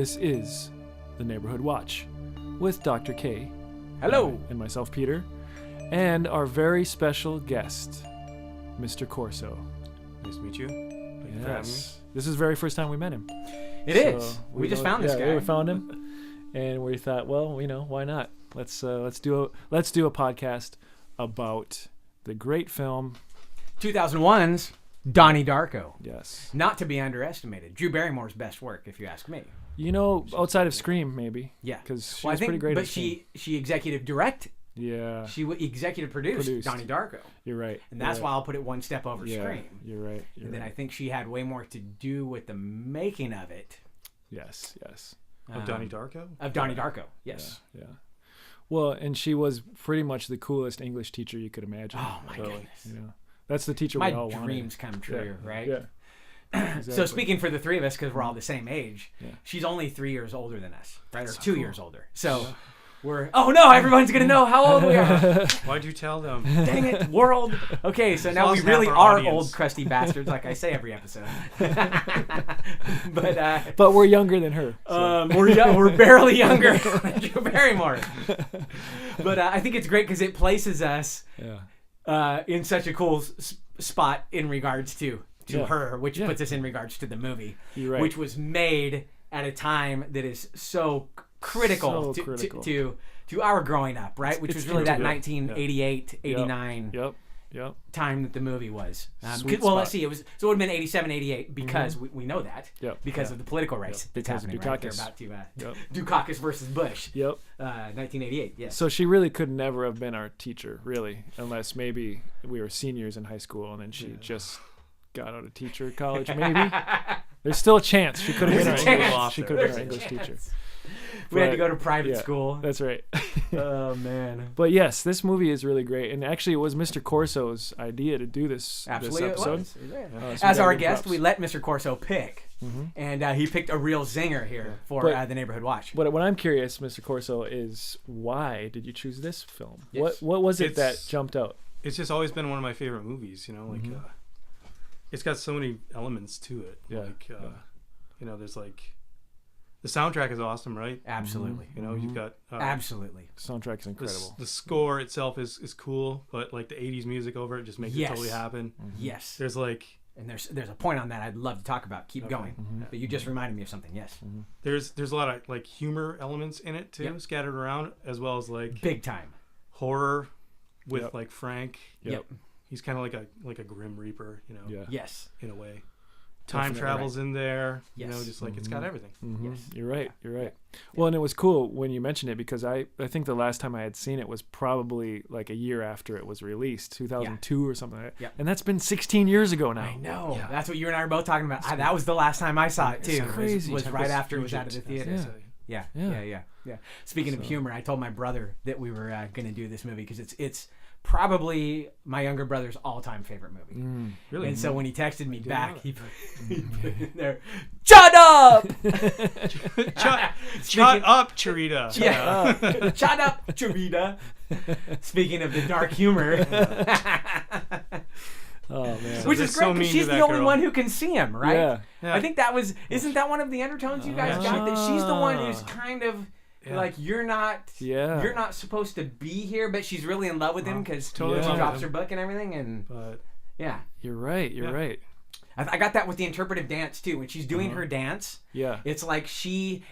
This is the Neighborhood Watch with Dr. K. Hello. And myself, Peter. And our very special guest, Mr. Corso. Nice to meet you. Thank you for having me. Yes. This is the very first time we met him. It is. We just found this guy. We found him. And we thought, well, why not? Let's do a podcast about the great film 2001's Donnie Darko. Yes. Not to be underestimated. Drew Barrymore's best work, if you ask me. Outside of Scream, maybe. Yeah. Because she was pretty great but at Scream. she executive directed. Yeah. She executive produced Donnie Darko. You're right. And that's why I'll put it one step over Scream. You're right. And then I think she had way more to do with the making of it. Yes. Of Donnie Darko? Of Donnie Darko, yes. Yeah. Well, and she was pretty much the coolest English teacher you could imagine. Oh, my goodness. That's the teacher my we all wanted. My dreams come true, right? Yeah. Exactly. So speaking for the three of us, because we're all the same age, yeah. She's only 3 years older than us, right? That's or so 2 cool. years older. So we're, oh no, everyone's going to know how old we are. Why'd you tell them? Dang it, world. Okay, so now we really are old crusty bastards, like I say every episode. But we're younger than her. So. We're barely younger than Drew Barrymore. But I think it's great because it places us in such a cool spot in regards to her, which puts us in regards to the movie, which was made at a time that is so critical to our growing up, right? Which was really that 1988, 89 time that the movie was. Let's see, it would have been 87, 88 because we know that because of the political race that's happening. Right? They're about to Dukakis versus Bush. 1988. Yes. So she really could never have been our teacher, really, unless maybe we were seniors in high school and then she just got out of teacher college. Maybe there's still a chance she could have been our English teacher. We had to go to private school. That's right. Oh, man. But yes, this movie is really great. And actually, it was Mr. Corso's idea to do this episode. It was. As our guest, we let Mr. Corso pick. Mm-hmm. And he picked a real zinger here for the Neighborhood Watch. But what I'm curious, Mr. Corso, is why did you choose this film? Yes. What was it that jumped out? It's just always been one of my favorite movies, it's got so many elements to it. There's the soundtrack is awesome, right? Absolutely. You've got absolutely. Soundtrack is incredible. The score itself is cool, but the 80s music over it just makes it totally happen. Mm-hmm. Yes. There's and there's a point on that I'd love to talk about. Keep going. Mm-hmm. But you just reminded me of something. Yes. Mm-hmm. There's a lot of humor elements in it too, scattered around, as well as big time horror with Frank. Yep. He's kind of like a Grim Reaper, Yes. In a way. Time travels in there, yes. It's got everything. Mm-hmm. Yes. You're right. Well, and it was cool when you mentioned it because I think the last time I had seen it was probably a year after it was released, 2002 or something like that. Yep. And that's been 16 years ago now. I know. Yeah. That's what you and I were both talking about. That was the last time I saw it too. It's crazy. Was right after it was out of the theater. Yeah. Speaking of humor, I told my brother that we were going to do this movie because it's probably my younger brother's all-time favorite movie. Really? And so when he texted me back, he put in there, "Shut up! Shut up, Charita!" Yeah, shut up, Charita. Speaking of the dark humor. Oh man! Which is great because she's the only one who can see him, right? Yeah. I think isn't that one of the undertones you guys got? That she's the one who's kind of you're not supposed to be here, but she's really in love with him because she drops her book and everything. You're right. I got that with the interpretive dance too. When she's doing her dance, it's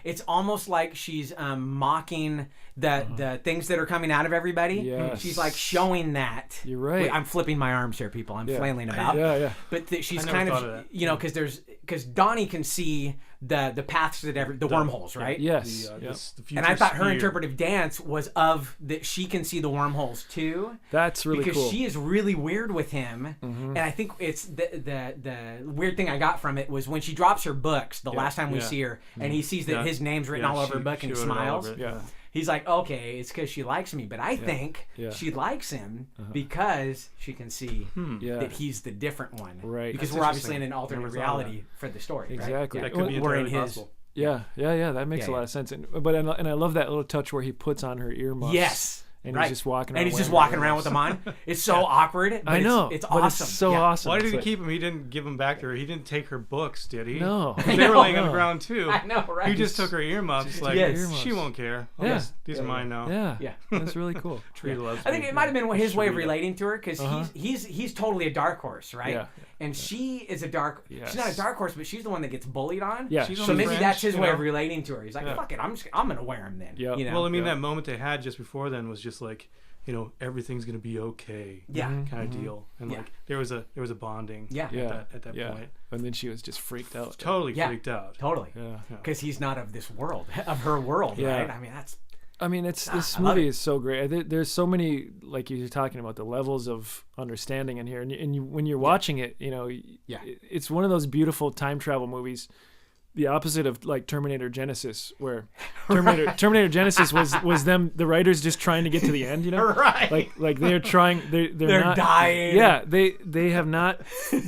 it's almost like she's mocking the things that are coming out of everybody. Yes. She's showing that. You're right. Wait, I'm flipping my arms here, people. I'm flailing about. Yeah. But she's kind of because Donnie can see the paths that the wormholes, right? Yes. The and I thought her interpretive dance was of that she can see the wormholes too. That's really cool. Because she is really weird with him, and I think it's the weird thing I got from it was when she drops her books the last time we see her, and he sees that his name's written all over her book and he smiles. He's like, okay, it's because she likes me, but I think she likes him because she can see that he's the different one, right? Because we're obviously in an alternate reality for the story, exactly. Right? That could be entirely possible. Yeah. That makes a lot of sense. And I love that little touch where he puts on her earmuffs. Yes. and he's just walking around. And he's just walking around with them on. It's so awkward. But I know. It's but awesome. It's so awesome. Why did It's he like- keep him? He didn't give them back to her. He didn't take her books, did he? No. They were laying on the ground too. I know, right? He just took her earmuffs. Like Yes. she won't care. Oh, Yeah. these are mine now. Yeah. Yeah. That's really cool. Tree loves I think me. it might have been his way of Sweet. relating to her because he's totally a dark horse, right? Yeah. And she is a dark. Yes. She's not a dark horse, but she's the one that gets bullied on. Yeah. She's So on the maybe fringe, that's his you way know? of relating to her. He's like, Yeah. fuck it, I'm gonna wear him then. Yeah. You know? Well, I mean, Yeah. that moment they had just before then was just like, everything's gonna be okay. Yeah. Kind of deal. And Yeah. like there was a bonding. Yeah. Yeah. At that yeah. point. And then she was just freaked out. Totally Yeah. freaked out. Totally. Yeah. Because he's not of this world, of her world, Yeah. right? I mean, that's I mean, this I love movie it. is so great. There's so many, like you're talking about, the levels of understanding in here. And when you're watching it, it's one of those beautiful time travel movies. The opposite of like Terminator Genesis, where Terminator Genesis was them, the writers just trying to get to the end, right. like they're trying, they're not dying. Yeah, they have not,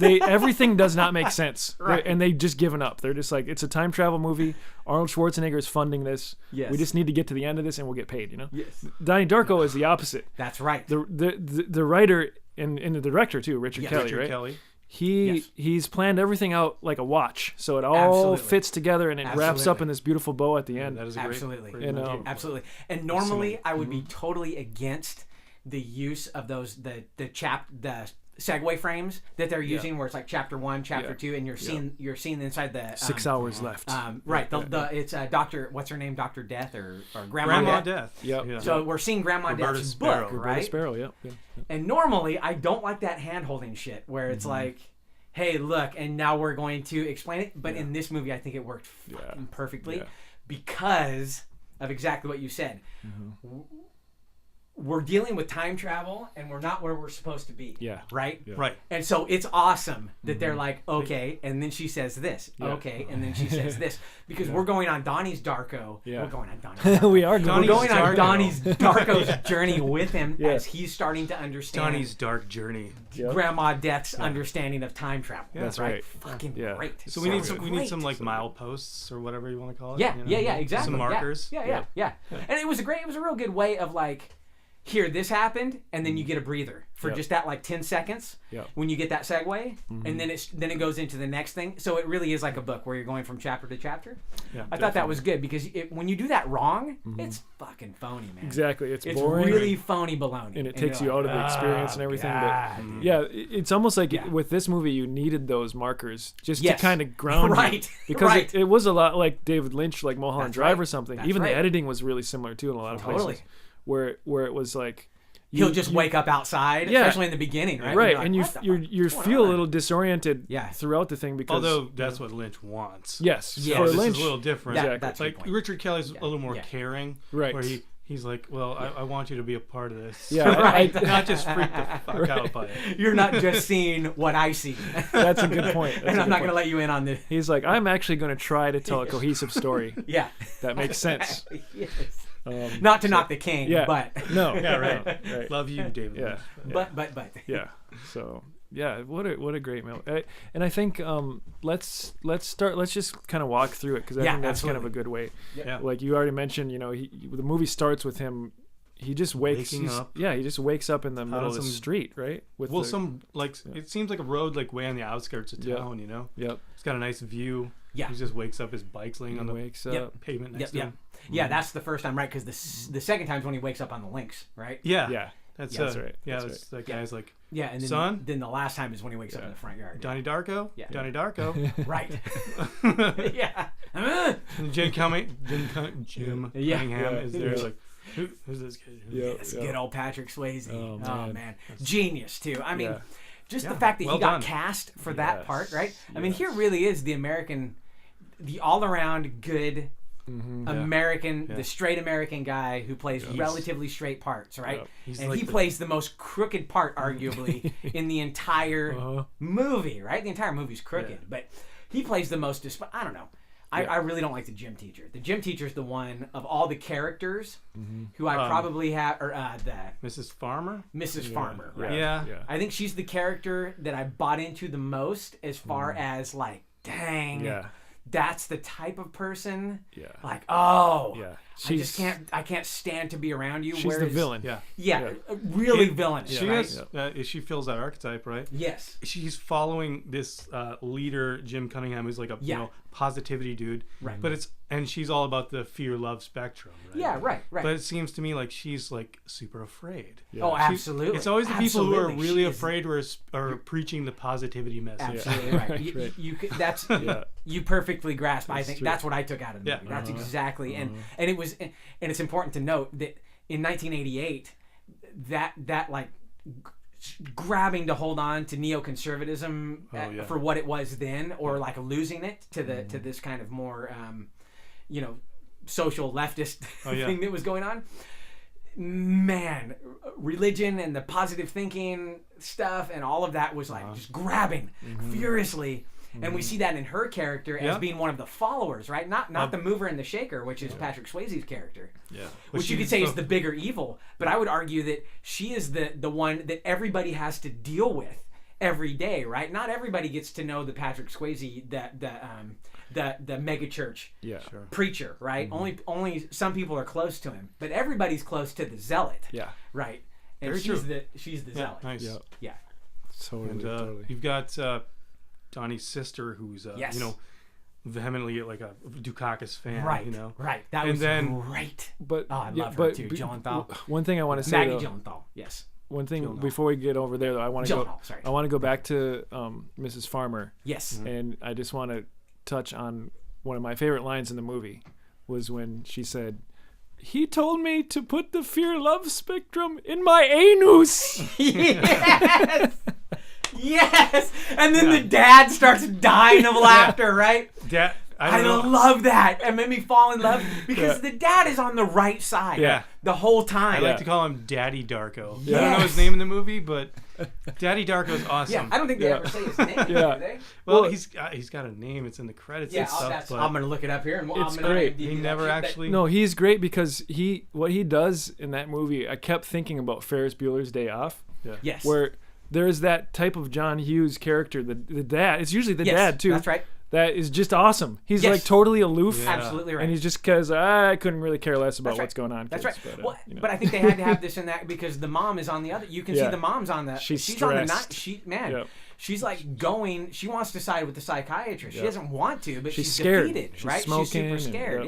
everything does not make sense, Right. and they just given up. They're just like, it's a time travel movie. Arnold Schwarzenegger is funding this. Yes. We just need to get to the end of this, and we'll get paid. Yes. Donnie Darko is the opposite. That's right. The writer and the director too, Richard Kelly, Richard right? Kelly. He's planned everything out like a watch, so it all Absolutely. fits together and it wraps up Absolutely. in this beautiful bow at the end. That is a Absolutely. great You know. movie. Absolutely. And normally I would be totally against the use of those the segue frames that they're using where it's like chapter 1, chapter 2, and you're seeing inside the 6 hours left. right. It's Dr. What's her name? Dr. Death or Grandma Death. Yep. Yeah. So we're seeing Grandma Roberta Death's Sparrow. book, Roberta right? Sparrow, yeah. And normally I don't like that hand holding shit where it's like, hey, look, and now we're going to explain it. But in this movie, I think it worked fucking perfectly because of exactly what you said. We're dealing with time travel and we're not where we're supposed to be. Yeah. Right? Yeah. Right. And so it's awesome that they're like, okay, and then she says this. Yeah. Okay, and then she says this. Because we're going on Donnie's Darko. Yeah. We're going on Donnie's Darko. We are We're going. going on Darko. Donnie's Darko's journey with him Yeah. as he's starting to understand Donnie's dark journey. Yep. Grandma Death's understanding of time travel. That's right. Fucking Yeah. great. So we need great. some like mileposts or whatever you want to call it. Yeah, you know? yeah, exactly. Some Yeah. markers. Yeah. And it was a real good way of like, here, this happened, and then you get a breather for Yep. just that like 10 seconds Yep. when you get that segue, and then it goes into the next thing. So it really is like a book where you're going from chapter to chapter. Yeah, I thought that was good because when you do that wrong, it's fucking phony, man. Exactly. It's It's boring. really phony baloney. and it takes you you're out of the like, experience and everything. But yeah, it's almost like Yeah. with this movie, you needed those markers just Yes. to kind of ground you. Right. Because Right. it was a lot like David Lynch, like Mulholland That's Drive right. or something. That's Even right. the editing was really similar too in a lot of Totally. places, where it was like He'll just wake up outside, Yeah. especially in the beginning, right? right, You're and like, what the you fuck? What's feel going a on? little disoriented Yeah. throughout the thing because Although that's what Lynch wants. yes, Yes. for This Lynch, is a little different. That- Exactly. that's a good Like point. Richard Kelly's a little more Yeah. caring. Right. Where he's like, well, I want you to be a part of this. Yeah, I- Not just freak the fuck out by it. You're not just seeing what I see. that's a good point. That's and a I'm good not going point. to let you in on the. He's like, I'm actually going to try to tell a cohesive story Yeah. that makes sense. Yes. Not to knock the king, yeah, but. no, Yeah, right. right. Love you, David. Yeah, Lynch. But. yeah. So yeah, what a great movie. And I think let's just kind of walk through it because I Yeah, think that's kind of absolutely. a good way. Yeah. Like you already mentioned, the movie starts with him. He just Waking up. Yeah, he just wakes up in the middle of the some- street, right? With Well, the, it seems like a road like way on the outskirts of Yeah. town, you know? Yep. It's got a nice view. Yeah. He just wakes up, his bike's laying on He the wakes Yep. up. pavement next Yep, to yeah. him. Yeah, that's the first time, right? Because the second time's when he wakes up on the links, right? Yeah. Yeah. That's, That's right. Yeah, That's that guy's like, Yeah, and then Son? then the last time is when he wakes up in the front yard. Donnie Darko? Yeah. Donnie Darko. Right. yeah. And Jim Yeah. Cunningham Yeah. is there Yeah. like, who's this kid? Yeah. That's good old Patrick Swayze. Oh, Oh, man. man. Genius, too. I mean, Yeah. just the Yeah, fact that well he got done. cast for that Yes. part, right? I mean, Yes. here really is the all-around good American, Yeah. the straight American guy who plays Yes. relatively straight parts, right? Yep. He's And like he the- plays the most crooked part, arguably, in the entire Uh-huh. movie, right? The entire movie's crooked, Yeah. but he plays the most. I don't know. I Yeah. really don't like the gym teacher. The gym teacher's the one of all the characters Mm-hmm. who I probably have, or the Mrs. Farmer? Mrs. Farmer, right? Yeah. Yeah. I think she's the character that I bought into the most as far as like, dang, Yeah. that's the type of person. Yeah. Like, Yeah. I can't stand to be around you. She's the villain. Yeah. Really villainous. She right? she fills that archetype, right? Yes. She's following this leader, Jim Cunningham, who's like a positivity dude. Right. But she's all about the fear-love spectrum, right? Yeah, right. But it seems to me like she's like super afraid. Yeah. Oh, absolutely. It's always the people who are really afraid who are preaching the positivity message. Absolutely right. That's you perfectly grasp. I think that's what I took out of the movie. That's exactly and it was and it's important to note that in 1988 that like grabbing to hold on to neoconservatism for what it was then, or like losing it to the to this kind of more social leftist thing that was going on. Man, religion and the positive thinking stuff and all of that was like just grabbing furiously. And we see that in her character as being one of the followers, right? Not the mover and the shaker, which is Patrick Swayze's character. Yeah. Which you could say is the bigger evil. But I would argue that she is the one that everybody has to deal with every day, right? Not everybody gets to know the Patrick Swayze, the mega church preacher, right? Only some people are close to him. But everybody's close to the zealot. Yeah. Right. And she's the zealot. Nice. Yeah. Totally. You've got Donnie's sister, who's vehemently like a Dukakis fan, right? Right. That was great. But I love her too, Gyllenhaal. One thing I want to say, Maggie Gyllenhaal. Yes. One thing before we get over there, though, I want to go back to Mrs. Farmer. Yes. And I just want to touch on one of my favorite lines in the movie was when she said, "He told me to put the fear-love spectrum in my anus." Yes. Yes, and then the dad starts dying of laughter, right? Dad, I love that. It made me fall in love because the dad is on the right side the whole time. I like to call him Daddy Darko. I don't know his name in the movie, but Daddy Darko is awesome. Yeah, I don't think they ever say his name. Do they? Well, he's got a name. It's in the credits and stuff. I'm going to look it up here. It's great. He never actually... No, he's great because what he does in that movie, I kept thinking about Ferris Bueller's Day Off. Yeah. Yes. Where there's that type of John Hughes character, the dad. It's usually the dad too. That's right. That is just awesome. He's like totally aloof. Yeah. Absolutely right. And he's just because I couldn't really care less about what's going on. That's right. But I think they had to have this in that because the mom is on the other. You can see the mom's on the. She's stressed. on the she's like going. She wants to side with the psychiatrist. She doesn't want to, but she's scared. Defeated. Right? She's super scared.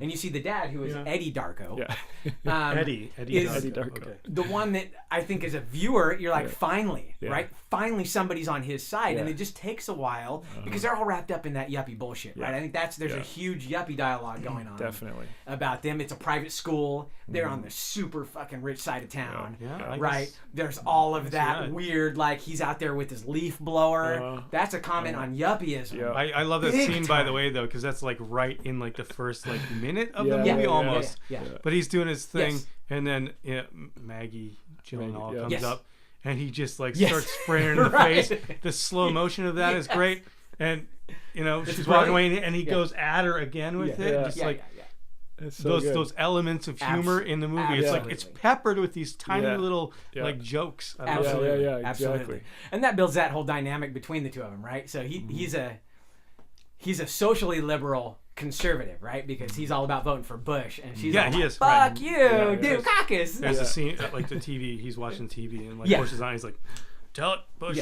And you see the dad, who is Eddie Darko. Yeah. Eddie Darko. Okay. The one that I think as a viewer, you're like, finally, right? Finally, somebody's on his side, and it just takes a while because they're all wrapped up in that yuppie bullshit, right? I think there's a huge yuppie dialogue going on. Definitely. About them. It's a private school. They're on the super fucking rich side of town, right? There's all of that weird, like he's out there with his leaf blower. That's a comment on yuppieism. Yeah. I love that scene, by the way, though, because that's like right in like the first like minute of the movie almost. Yeah. But he's doing his thing, and then Maggie Gyllenhaal comes up, and he just like starts spraying her in the face. The slow motion of that is great, and she's walking away, and he goes at her again with it, just like. So those elements of humor in the movie. It's like it's peppered with these tiny little like jokes. Absolutely. Exactly. Absolutely. And that builds that whole dynamic between the two of them, right? So he's a socially liberal conservative, right? Because he's all about voting for Bush, and she's all like, fuck you, Dukakis. There's a scene at like the TV. He's watching TV, and like Bush is on. He's like, tell it, Bush.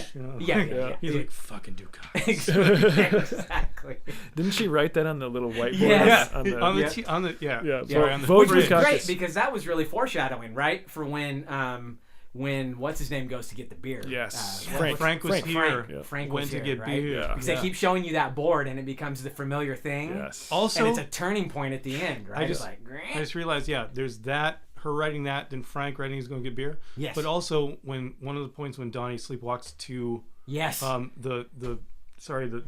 He's like, fucking Dukakis. Exactly. Didn't she write that on the little whiteboard? Yes. On the Vote which was great because that was really foreshadowing, right? For when what's his name goes to get the beer. Yes. Frank was here. Frank went was to here, get right? beer. Because they keep showing you that board, and it becomes the familiar thing. Yes. Also, and it's a turning point at the end, right? I just realized, there's that. Her writing that, then Frank writing he's going to get beer. Yes. But also when one of the points when Donnie sleepwalks to the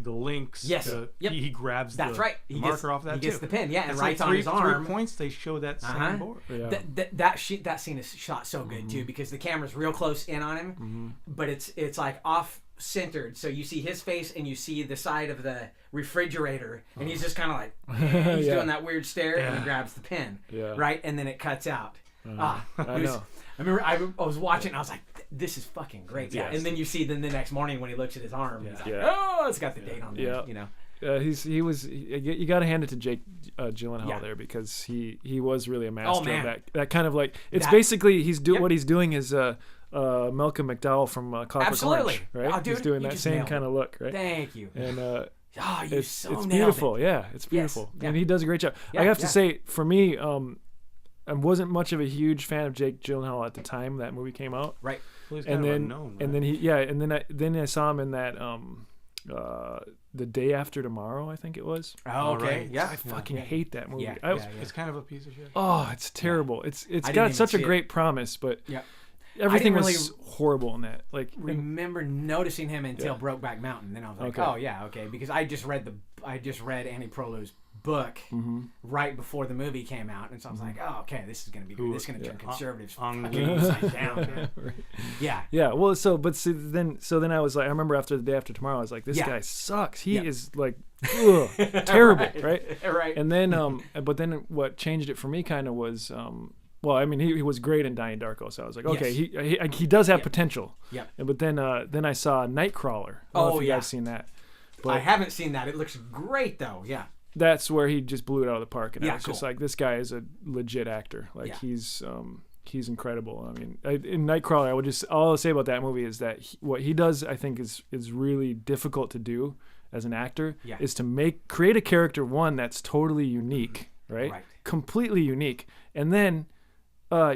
links. Yes. He grabs he marker off that he gets too. the pin. Yeah, and it's writes like on his arm. 3 points they show that same board. Yeah. That scene is shot so good too because the camera's real close in on him, but it's like off centered, so you see his face and you see the side of the refrigerator, and he's just kind of like he's doing that weird stare, and he grabs the pin, right, and then it cuts out. I remember I was watching, and I was like, "This is fucking great." Yeah, and then you see, the next morning when he looks at his arm, he's like, "Oh, it's got the date on there." You got to hand it to Jake Gyllenhaal there, because he was really a master of that kind of like, it's basically what he's doing is Malcolm McDowell from Clockwork Orange, right? Oh, dude, he's doing that same kind of look, right? Thank you. And it's nailed beautiful. it. Yeah, it's beautiful, and he does a great job. Yeah, I have to say, for me, I wasn't much of a huge fan of Jake Gyllenhaal at the time that movie came out. Right. Well, he's kind of unknown, right? And then I saw him in that The Day After Tomorrow, I think it was. Oh, okay. Right. Yeah. I fucking hate that movie. It's kind of a piece of shit. Oh, it's terrible. It's got such a great promise, but everything was horrible in that. Like, remember noticing him until Brokeback Mountain. Then I was like, okay, because I just read Annie Prolo's book right before the movie came out, and so I was like, oh, okay, this is gonna be good. This is gonna turn conservatives fucking upside down. Right. Yeah. Well, then I was like, I remember after The Day After Tomorrow, I was like, this guy sucks. He is like, terrible, right? Right. And then, but then what changed it for me kind of was, well, I mean, he was great in Donnie Darko, so I was like, okay, he does have potential. Yeah. But then I saw Nightcrawler. I don't know if you guys seen that. But I haven't seen that. It looks great though. Yeah. That's where he just blew it out of the park, and I was cool. just like, this guy is a legit actor. Like he's incredible. I mean, in Nightcrawler, all I'll say about that movie is that what he does, I think, is really difficult to do as an actor. Is to create a character, one that's totally unique, right? Completely unique, and then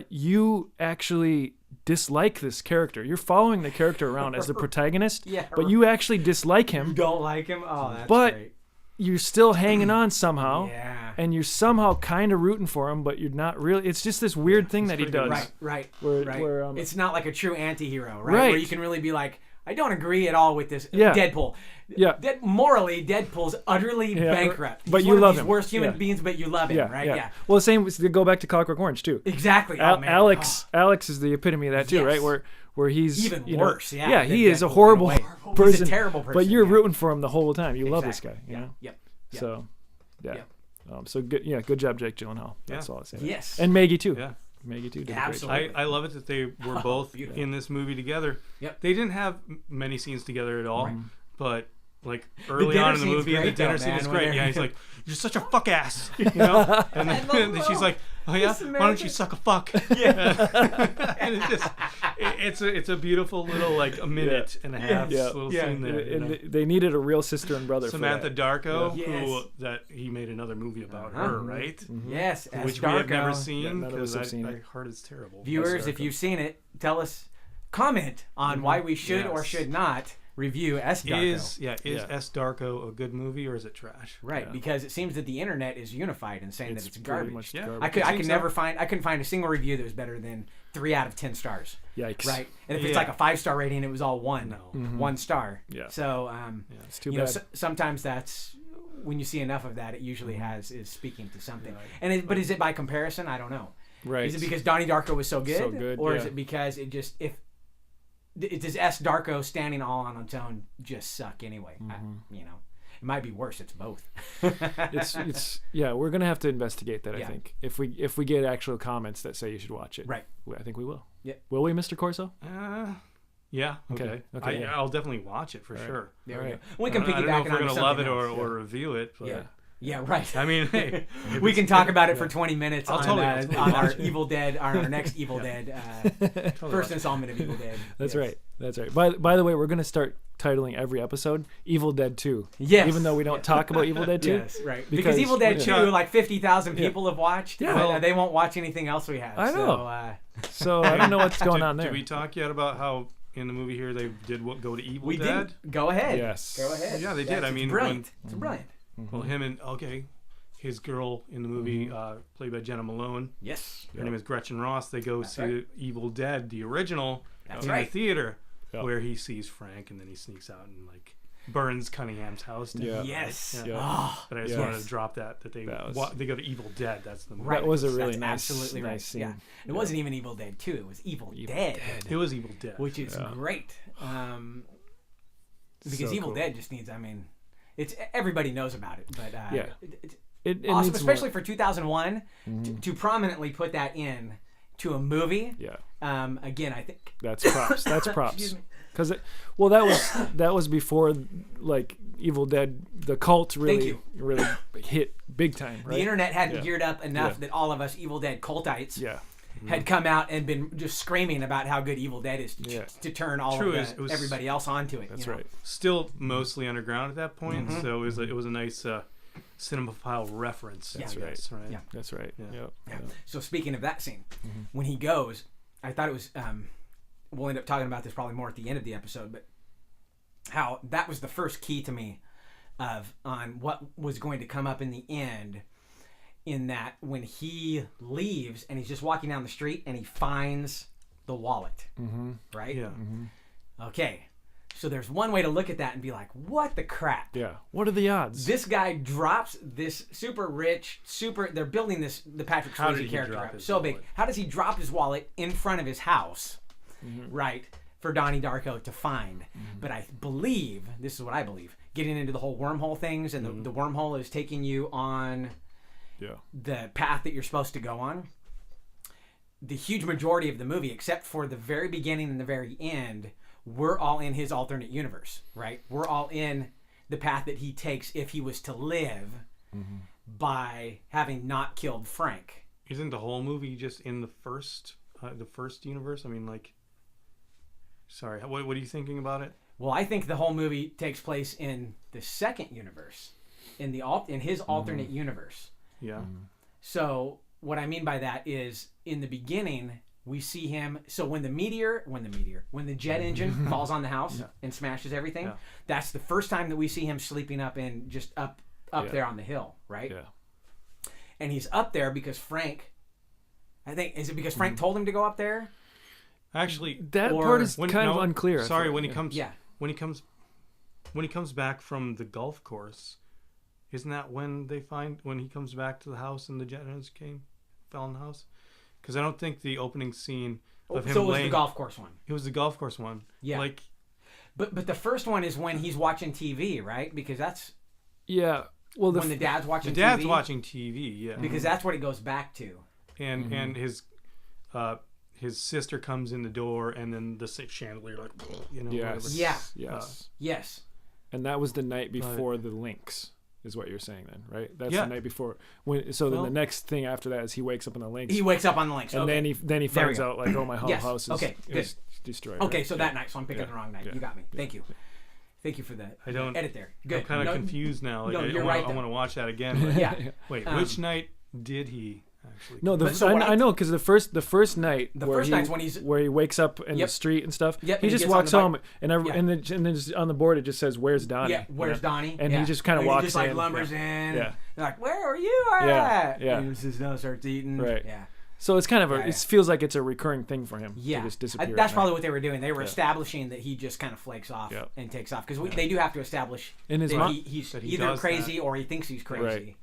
you actually dislike this character. You're following the character around as the protagonist, but you actually dislike him. You don't like him? Oh, that's great. You're still hanging on somehow, and you're somehow kind of rooting for him, but you're not really. It's just this weird thing that he does. Right. Where it's not like a true anti-hero, right? Where you can really be like, I don't agree at all with this. Deadpool. Yeah. Morally, Deadpool's utterly bankrupt. But He's you one love of these him. worst human beings, but you love him, right? Yeah. Well, same. Go back to Clockwork Orange too. Exactly. Alex is the epitome of that too, right? Where he's even worse. He is a horrible person. He's a terrible person. But you're rooting for him the whole time. You love this guy. You know? Yep. So, so good. Yeah, good job, Jake Gyllenhaal. That's all I say. Yes. And Maggie too. Yeah. Maggie too. Did Absolutely. I love it that they were both in this movie together. Yep. They didn't have many scenes together at all, but like early on in the movie, the dinner scene is great. Yeah, he's like, "You're such a fuck ass," you know. And then she's like, "Oh yeah, why don't you suck a fuck?" Yeah. And it's a beautiful little like a minute and a half little scene there. And they needed a real sister and brother. Samantha for that. Darko, who he made another movie about her, right? Yes, which we have never seen none of us have seen I it. heard it's terrible. Viewers, if you've seen it, tell us, comment on why we should or should not review S. Darko. Is S. Darko a good movie or is it trash? Right, because it seems that the internet is unified in saying that it's garbage. Garbage. I couldn't find a single review that was better than 3 out of 10 stars. Yikes. Right, and if it's like a 5-star rating, it was all 1 star. Yeah. So it's too bad. Sometimes that's when you see enough of that, it usually is speaking to something. And but is it by comparison? I don't know. Right. Is it because Donnie Darko was so good, or is it because it just does S. Darko standing all on its own just suck anyway? It might be worse. It's both. We're gonna have to investigate that. I think if we get actual comments that say you should watch it, right? I think we will. Yeah. Will we, Mr. Corso? Yeah. Okay. I'll definitely watch it for sure. There we go. We can piggyback. I don't know if we're gonna love it or review it. But Yeah, right. I mean, hey, we can talk about it for 20 minutes on our it. Evil Dead, our next Evil Dead, first installment of Evil Dead. That's right. By the way, we're gonna start titling every episode Evil Dead 2. Yes. Even though we don't talk about Evil Dead 2. Yes, right. Because Evil Dead 2, like 50,000 people have watched. Yeah. But they won't watch anything else we have. I know. So I don't know what's going on there. Did we talk yet about how in the movie here they did go to Evil Dead? Go ahead. Yes. Go ahead. Yeah, they did. I mean, brilliant. It's brilliant. Well, him and his girl in the movie, played by Jenna Malone. Yes. Her name is Gretchen Ross. They go see Evil Dead, the original, in the theater, where he sees Frank and then he sneaks out and like burns Cunningham's house down. Yeah. Yes. Yeah. Oh, but I just wanted to drop that they go to Evil Dead. That's the movie. That was a really absolutely nice scene. Yeah. It wasn't even Evil Dead 2. It was Evil Dead. It was Evil Dead, which is great. Because Evil Dead just needs. I mean, it's everybody knows about it, but it awesome, especially for 2001 to prominently put that in to a movie. Yeah. Again, I think that's props. That's props. Excuse me. Because that was before like Evil Dead, the cult really hit big time. Right? The internet hadn't geared up enough that all of us Evil Dead cultites had come out and been just screaming about how good Evil Dead is to turn everybody else onto it. That's right. Still mostly underground at that point, so it was a nice cinemaphile reference. That's right. Yeah. That's right. Yeah. So speaking of that scene, when he goes, I thought it was. We'll end up talking about this probably more at the end of the episode, but how that was the first key to me on what was going to come up in the end. In that when he leaves and he's just walking down the street and he finds the wallet, right? Yeah. Okay. So there's one way to look at that and be like, what the crap? Yeah. What are the odds? This guy drops this super rich, they're building the Patrick Swayze character up so big. How does he drop his wallet in front of his house, right, for Donnie Darko to find? But I believe, this is what I believe, getting into the whole wormhole things, and the wormhole is taking you on the path that you're supposed to go on. The huge majority of the movie, except for the very beginning and the very end, we're all in his alternate universe, right? We're all in the path that he takes if he was to live by having not killed Frank. Isn't the whole movie just in the first universe? I mean, like, sorry, what are you thinking about it? Well, I think the whole movie takes place in the second universe, in his alternate universe. Yeah. So what I mean by that is, in the beginning, we see him. So when the jet engine falls on the house and smashes everything, that's the first time that we see him sleeping up up there on the hill, right? Yeah. And he's up there because Frank. Is it because Frank told him to go up there? Actually, that part is kind of unclear. Sorry, when he comes back from the golf course. Isn't that when he comes back to the house and the jet engine fell in the house? Because I don't think the opening scene of him So it was the golf course one. It was the golf course one. Yeah. But the first one is when he's watching TV, right? Because that's Well, when the dad's watching TV. The dad's watching TV, yeah. Because that's what it goes back to. And his sister comes in the door, and then the chandelier, Yes. And that was the night before the Lynx, is what you're saying then, right? That's the night before. Then the next thing after that is he wakes up on the Lynx. He wakes up on the Lynx, and then he finds out like, oh, my whole house is destroyed. Okay, right? so that night, so I'm picking the wrong night. You got me. Thank you. Thank you for the edit there. Good. I'm kind of confused now. Like, you're right. I want to watch that again. Wait, which night did he actually? No, I know because the first night night's where he wakes up in the street and stuff. Yep, he just walks home and then just on the board it just says, "Where's Donnie?" Yeah, where's Donnie? And he just kind of walks in. He just lumbers in. Yeah. They're like, where are you at? Yeah. And he just starts eating. Right. Yeah. So it's kind of it feels like it's a recurring thing for him to just disappear. That's probably what they were doing. They were establishing that he just kind of flakes off and takes off because they do have to establish that he's either crazy or he thinks he's crazy. Right.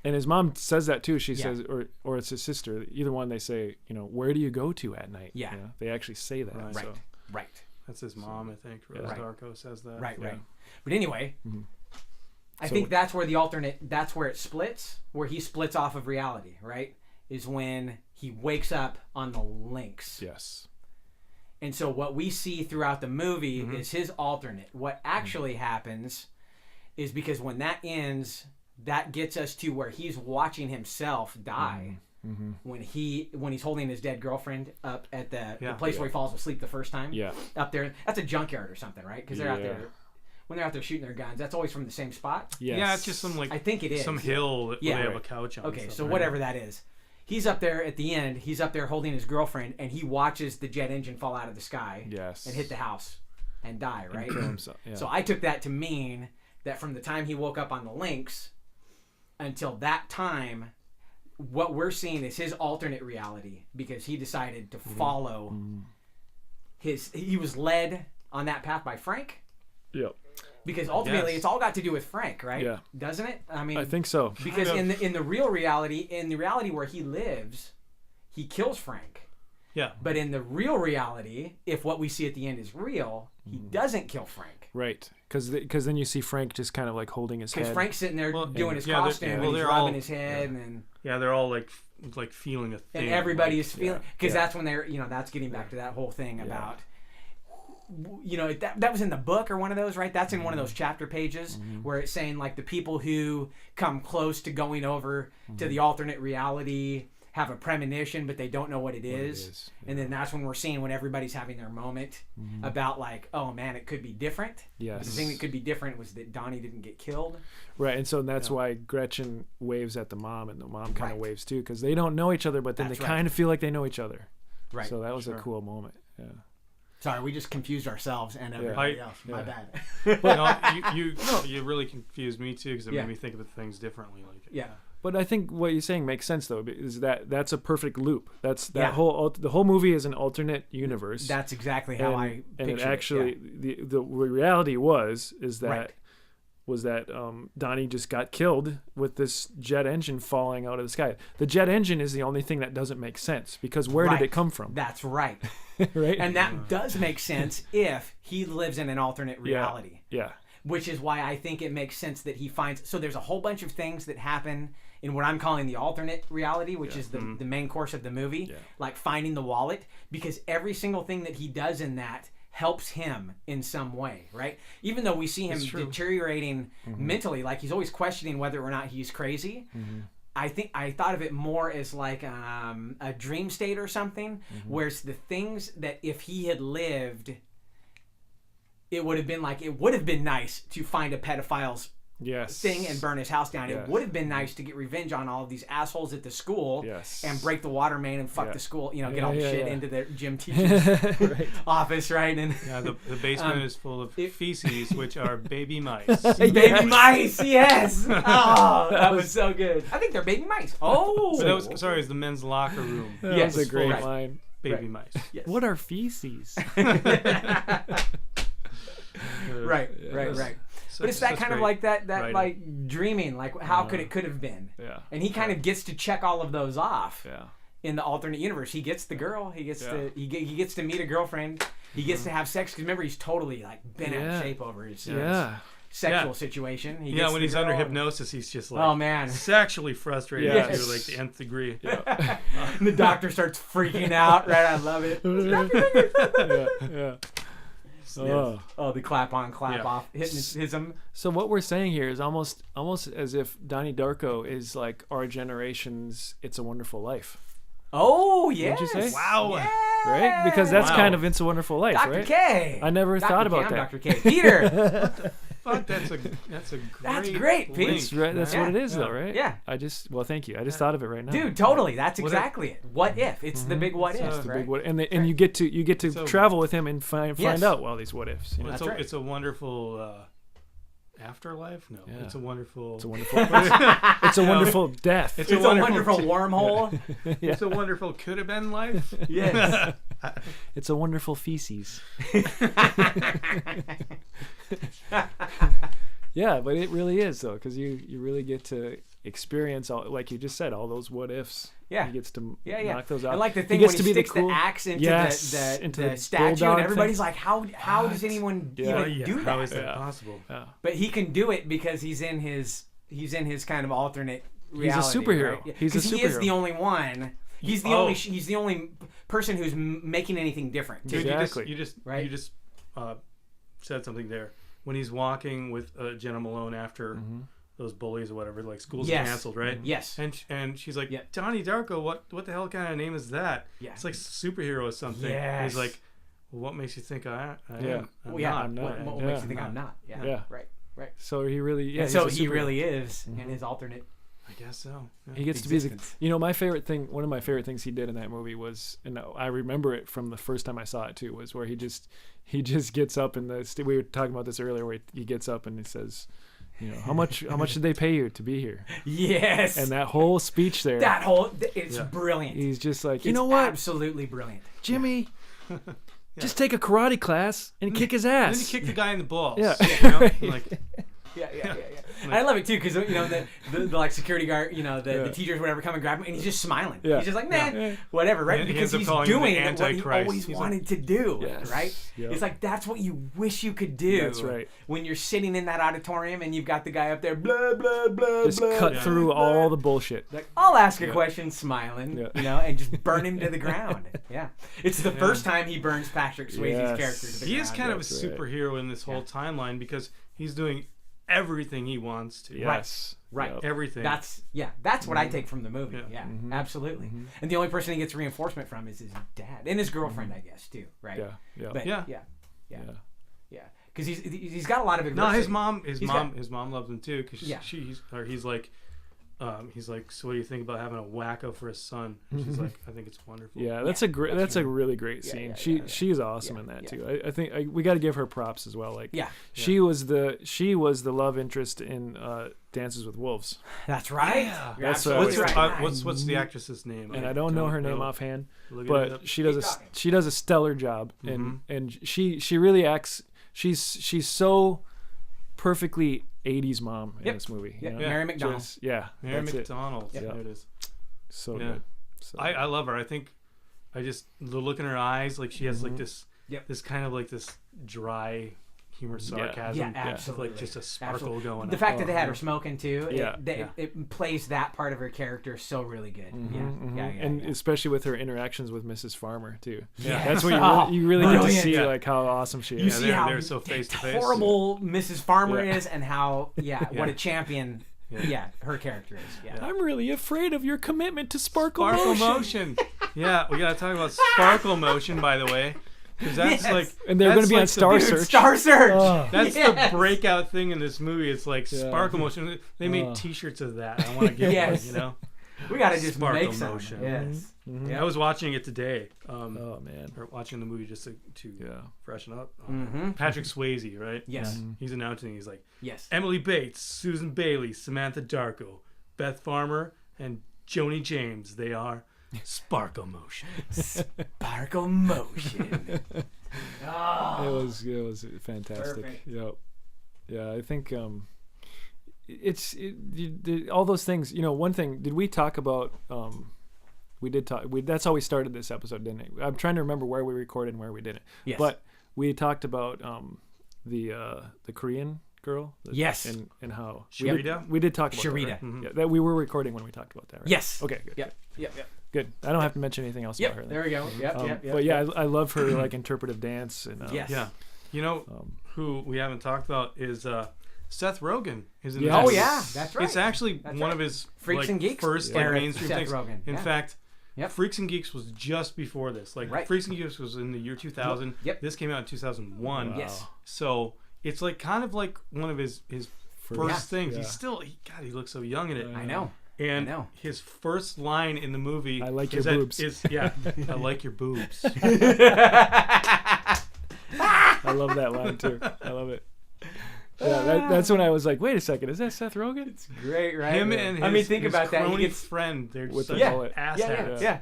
And his mom says that too. She says, or it's his sister. Either one, they say, where do you go to at night? Yeah. They actually say that. Right. Right. That's his mom, I think. Rose Darko says that. Right. But anyway, I think that's where that's where it splits, where he splits off of reality, right? Is when he wakes up on the Lynx. Yes. And so what we see throughout the movie is his alternate. What actually happens is because when that ends, that gets us to where he's watching himself die. When he's holding his dead girlfriend up at the place where he falls asleep the first time. Yeah. Up there. That's a junkyard or something, right? Because they're out there. When they're out there shooting their guns, that's always from the same spot. Yes. Yeah, it's just some I think it is some hill where they have a couch on. Okay, so whatever that is. He's up there at the end. He's up there holding his girlfriend, and he watches the jet engine fall out of the sky and hit the house and die, right? And kill himself. Yeah. So I took that to mean that from the time he woke up on the Lynx until that time, what we're seeing is his alternate reality because he decided to follow he was led on that path by Frank. Yep. Because ultimately, it's all got to do with Frank, right? Yeah. Doesn't it? I mean, I think so. Because in the real reality, in the reality where he lives, he kills Frank. Yeah. But in the real reality, if what we see at the end is real, he doesn't kill Frank. Right. Because then you see Frank just kind of like holding his head. Because Frank's sitting there doing his costume and he's rubbing his head and they're all like feeling a thing. And everybody is feeling because that's when they're that's getting back to that whole thing about that was in the book or one of those, right? That's in one of those chapter pages where it's saying like the people who come close to going over to the alternate reality have a premonition, but they don't know what it is. Yeah. And then that's when we're seeing when everybody's having their moment about like, oh man, it could be different. Yes. But the thing that could be different was that Donnie didn't get killed. Right. And so that's why Gretchen waves at the mom, and the mom kind of waves too, because they don't know each other, but then they kind of feel like they know each other. Right. So that was a cool moment. Yeah. Sorry, we just confused ourselves and everybody else. My bad. But you really confused me too, because it made me think of things differently. Like But I think what you're saying makes sense though, is that's a perfect loop. The whole movie is an alternate universe. That's exactly how I pictured it. And actually, the reality was that Donnie just got killed with this jet engine falling out of the sky. The jet engine is the only thing that doesn't make sense, because where did it come from? That's right. Right? And that does make sense if he lives in an alternate reality. Yeah. Which is why I think it makes sense that he finds... So there's a whole bunch of things that happen in what I'm calling the alternate reality, which is the main course of the movie, like finding the wallet, because every single thing that he does in that helps him in some way, right? Even though we see him deteriorating mentally, like he's always questioning whether or not he's crazy. I think I thought of it more as like a dream state or something, where it's the things that if he had lived, it would have been nice to find a pedophile's thing and burn his house down. It would have been nice to get revenge on all of these assholes at the school and break the water main and fuck the school, get all the shit into the gym teacher's office, right? And the basement is full of feces, which are baby mice. Baby mice, yes. Oh, that was so good. I think they're baby mice. Oh, but it was the men's locker room. That's a great line. Baby mice. Yes. What are feces? Right. But it's that kind of like that like dreaming, like how could have been. Yeah. And he kind of gets to check all of those off. Yeah. In the alternate universe, he gets the girl. He gets to he gets to meet a girlfriend. He gets to have sex, because remember he's totally like bent out of shape over his sexual situation. When he's under hypnosis, he's just like, oh man, sexually frustrated to like the nth degree. Yeah. And the doctor starts freaking out. Right, I love it. Yeah. The clap on, clap off, hits him. So what we're saying here is almost as if Donnie Darko is like our generation's It's a Wonderful Life. Oh, yes. What'd you say? Wow. Yes. Right? Because that's kind of It's a Wonderful Life, Dr. right? K. I never thought about that. Dr. K. Peter. Fuck, that's a great That's great, Pete. That's what it is, though, right? Yeah. Thank you. I just thought of it right now. Dude, totally. That's exactly it. What if? It's the big what if. It's the big what, and you get to travel with him and find out all these what ifs. Well, it's a wonderful afterlife. No, it's a wonderful. It's a wonderful death. It's a wonderful wormhole. It's a wonderful could have been life. Yes. It's a wonderful feces. Yeah, but it really is though, because you really get to experience all, like you just said, all those what ifs. Yeah, he gets to knock those out. I like the thing when he sticks the axe into the statue, and everybody's like, "How does anyone even do that? How is that possible?" Yeah. But he can do it because he's in his kind of alternate reality. He's a superhero. Right? He is the only one. He's the only person who's making anything different. Dude, you just said something there. When he's walking with Jenna Malone after those bullies or whatever, like school's canceled, right? Yes. And she's like, Donnie Darko, what the hell kind of name is that? Yeah. It's like superhero or something. Yes. And he's like, well, what makes you think I am? I'm not. What makes you think I'm not? Yeah. Right. So he really, so he really is in his alternate. I guess so. Yeah. He gets to be one of my favorite things he did in that movie was, and I remember it from the first time I saw it too, was where he just gets up in we were talking about this earlier, where he gets up and he says, how much did they pay you to be here? Yes. And that whole speech there. It's brilliant. He's just like, you know what? Absolutely brilliant. Jimmy, just take a karate class and kick his ass. And then you kick the guy in the balls. Yeah. Like, yeah. And I love it too because the like security guard, the teachers whatever come and grab him and he's just smiling. Yeah. He's just like whatever, right? Because he's doing what he always wanted to do, right? Yep. It's like that's what you wish you could do. That's right. When you're sitting in that auditorium and you've got the guy up there, blah blah blah, just cut through all the bullshit. Like I'll ask a question, smiling, and just burn him to the ground. Yeah, it's the first time he burns Patrick Swayze's character to the ground. He is kind of a superhero in this whole timeline because he's doing everything he wants to. Yes. Right. Yep. Everything. That's what I take from the movie. Yeah, absolutely. And the only person he gets reinforcement from is his dad and his girlfriend, I guess, too. Right. Yeah. But, yeah. Because he's got a lot of adversity. No, his mom loves him too. Because he's like, so what do you think about having a wacko for a son? And she's like, I think it's wonderful. Yeah, that's a really great scene. She's awesome in that too. I think we got to give her props as well. Like, she was the love interest in Dances with Wolves. That's right. Yeah. What's the actress's name? And I don't know her name offhand, but she does a stellar job, and she really acts. She's so perfectly 80s mom in this movie. Mary McDonald. Mary McDonald. There it is. So good. So I love her. I think the look in her eyes, like she has like this kind of like this dry humor, sarcasm. Yeah, absolutely. Like just a sparkle going on. The fact that they had her smoking too, it plays that part of her character so really good. And especially with her interactions with Mrs. Farmer too. Yeah, that's what you really get to see like how awesome she is. You see how they're so face to face. Horrible Mrs. Farmer is, and how what a champion. Her character is. Yeah. I'm really afraid of your commitment to Sparkle Motion. Yeah, we gotta talk about Sparkle Motion, by the way. Because that's and they're going to be on Star Search. Star Search. That's the breakout thing in this movie. It's like Sparkle Motion. They made T-shirts of that. I want to get one. We got to just Sparkle make some. Motion. Yes. I was watching it today. Oh man. Or watching the movie just to freshen up. Patrick Swayze, right? Yes. He's announcing. He's like, yes. Emily Bates, Susan Bailey, Samantha Darko, Beth Farmer, and Joni James. They are Sparkle Motion. Sparkle Motion. It was fantastic. Perfect. Yep. Yeah, I think all those things. One thing. Did we talk about? We did talk. That's how we started this episode, didn't it? I'm trying to remember where we recorded and where we didn't. Yes. But we talked about the Korean girl. Yes. And how Sharita. We did talk about Sharita. That, right? Yeah, that we were recording when we talked about that. Right? Yes. Okay. Good. Yep. Good. I don't have to mention anything else about her. Then. There we go. Yep. But I love her like interpretive dance and yes. Yeah. Who we haven't talked about is Seth Rogen. Is in this. Oh yeah, that's right. It's actually one of his Freaks and Geeks first mainstream Seth things. Rogen. In fact, Freaks and Geeks was just before this. Freaks and Geeks was in the year 2000. Yep. This came out in 2001. Wow. Yes. So it's like kind of like one of his first things. Yeah. He looks so young in it. I know. And his first line in the movie I like your boobs. I like your boobs. I love that line too. I love it. Yeah, that's when I was like, wait a second, is that Seth Rogen? It's great, right? Him and his, think about that. He gets friend. They're with such the asshats. Yeah.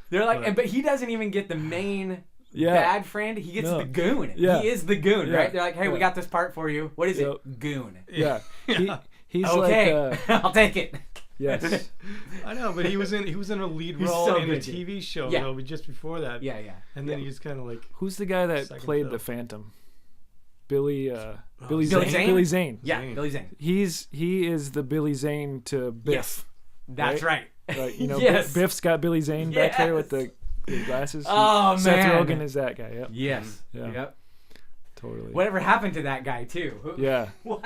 They're like, but he doesn't even get the main bad friend. He gets the goon. Yeah. He is the goon, right? They're like, hey, we got this part for you. What is it? Goon. Yeah. He's okay. like, I'll take it. Yes. I know, but he was in a lead role in a TV show though, just before that. Yeah. And then he's kind of like, who's the guy that played the Phantom? Billy Zane? Billy Zane. Yeah, Billy Zane. He is the Billy Zane to Biff. Yes. That's right. Like, yes. Biff's got Billy Zane back there with the glasses. Oh, Seth man. Rogen is that guy. Yep. Yes. Yeah. Yep. Totally. Whatever happened to that guy too? Yeah. What?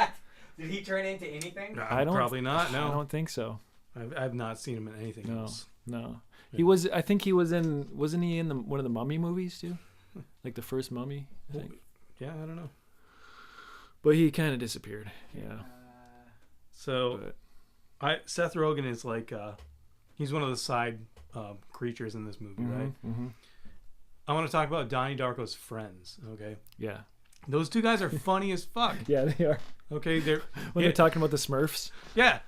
Did he turn into anything? Probably not. No. I don't think so. I've not seen him in anything else. No. He was. I think he was in. Wasn't he in one of the Mummy movies too? Like the first Mummy. I think. Yeah, I don't know. But he kind of disappeared. Yeah. Seth Rogen is like, he's one of the side creatures in this movie, right? Mm-hmm. I want to talk about Donnie Darko's friends. Okay. Yeah. Those two guys are funny as fuck. Yeah, they are. Okay, they're talking about the Smurfs. Yeah.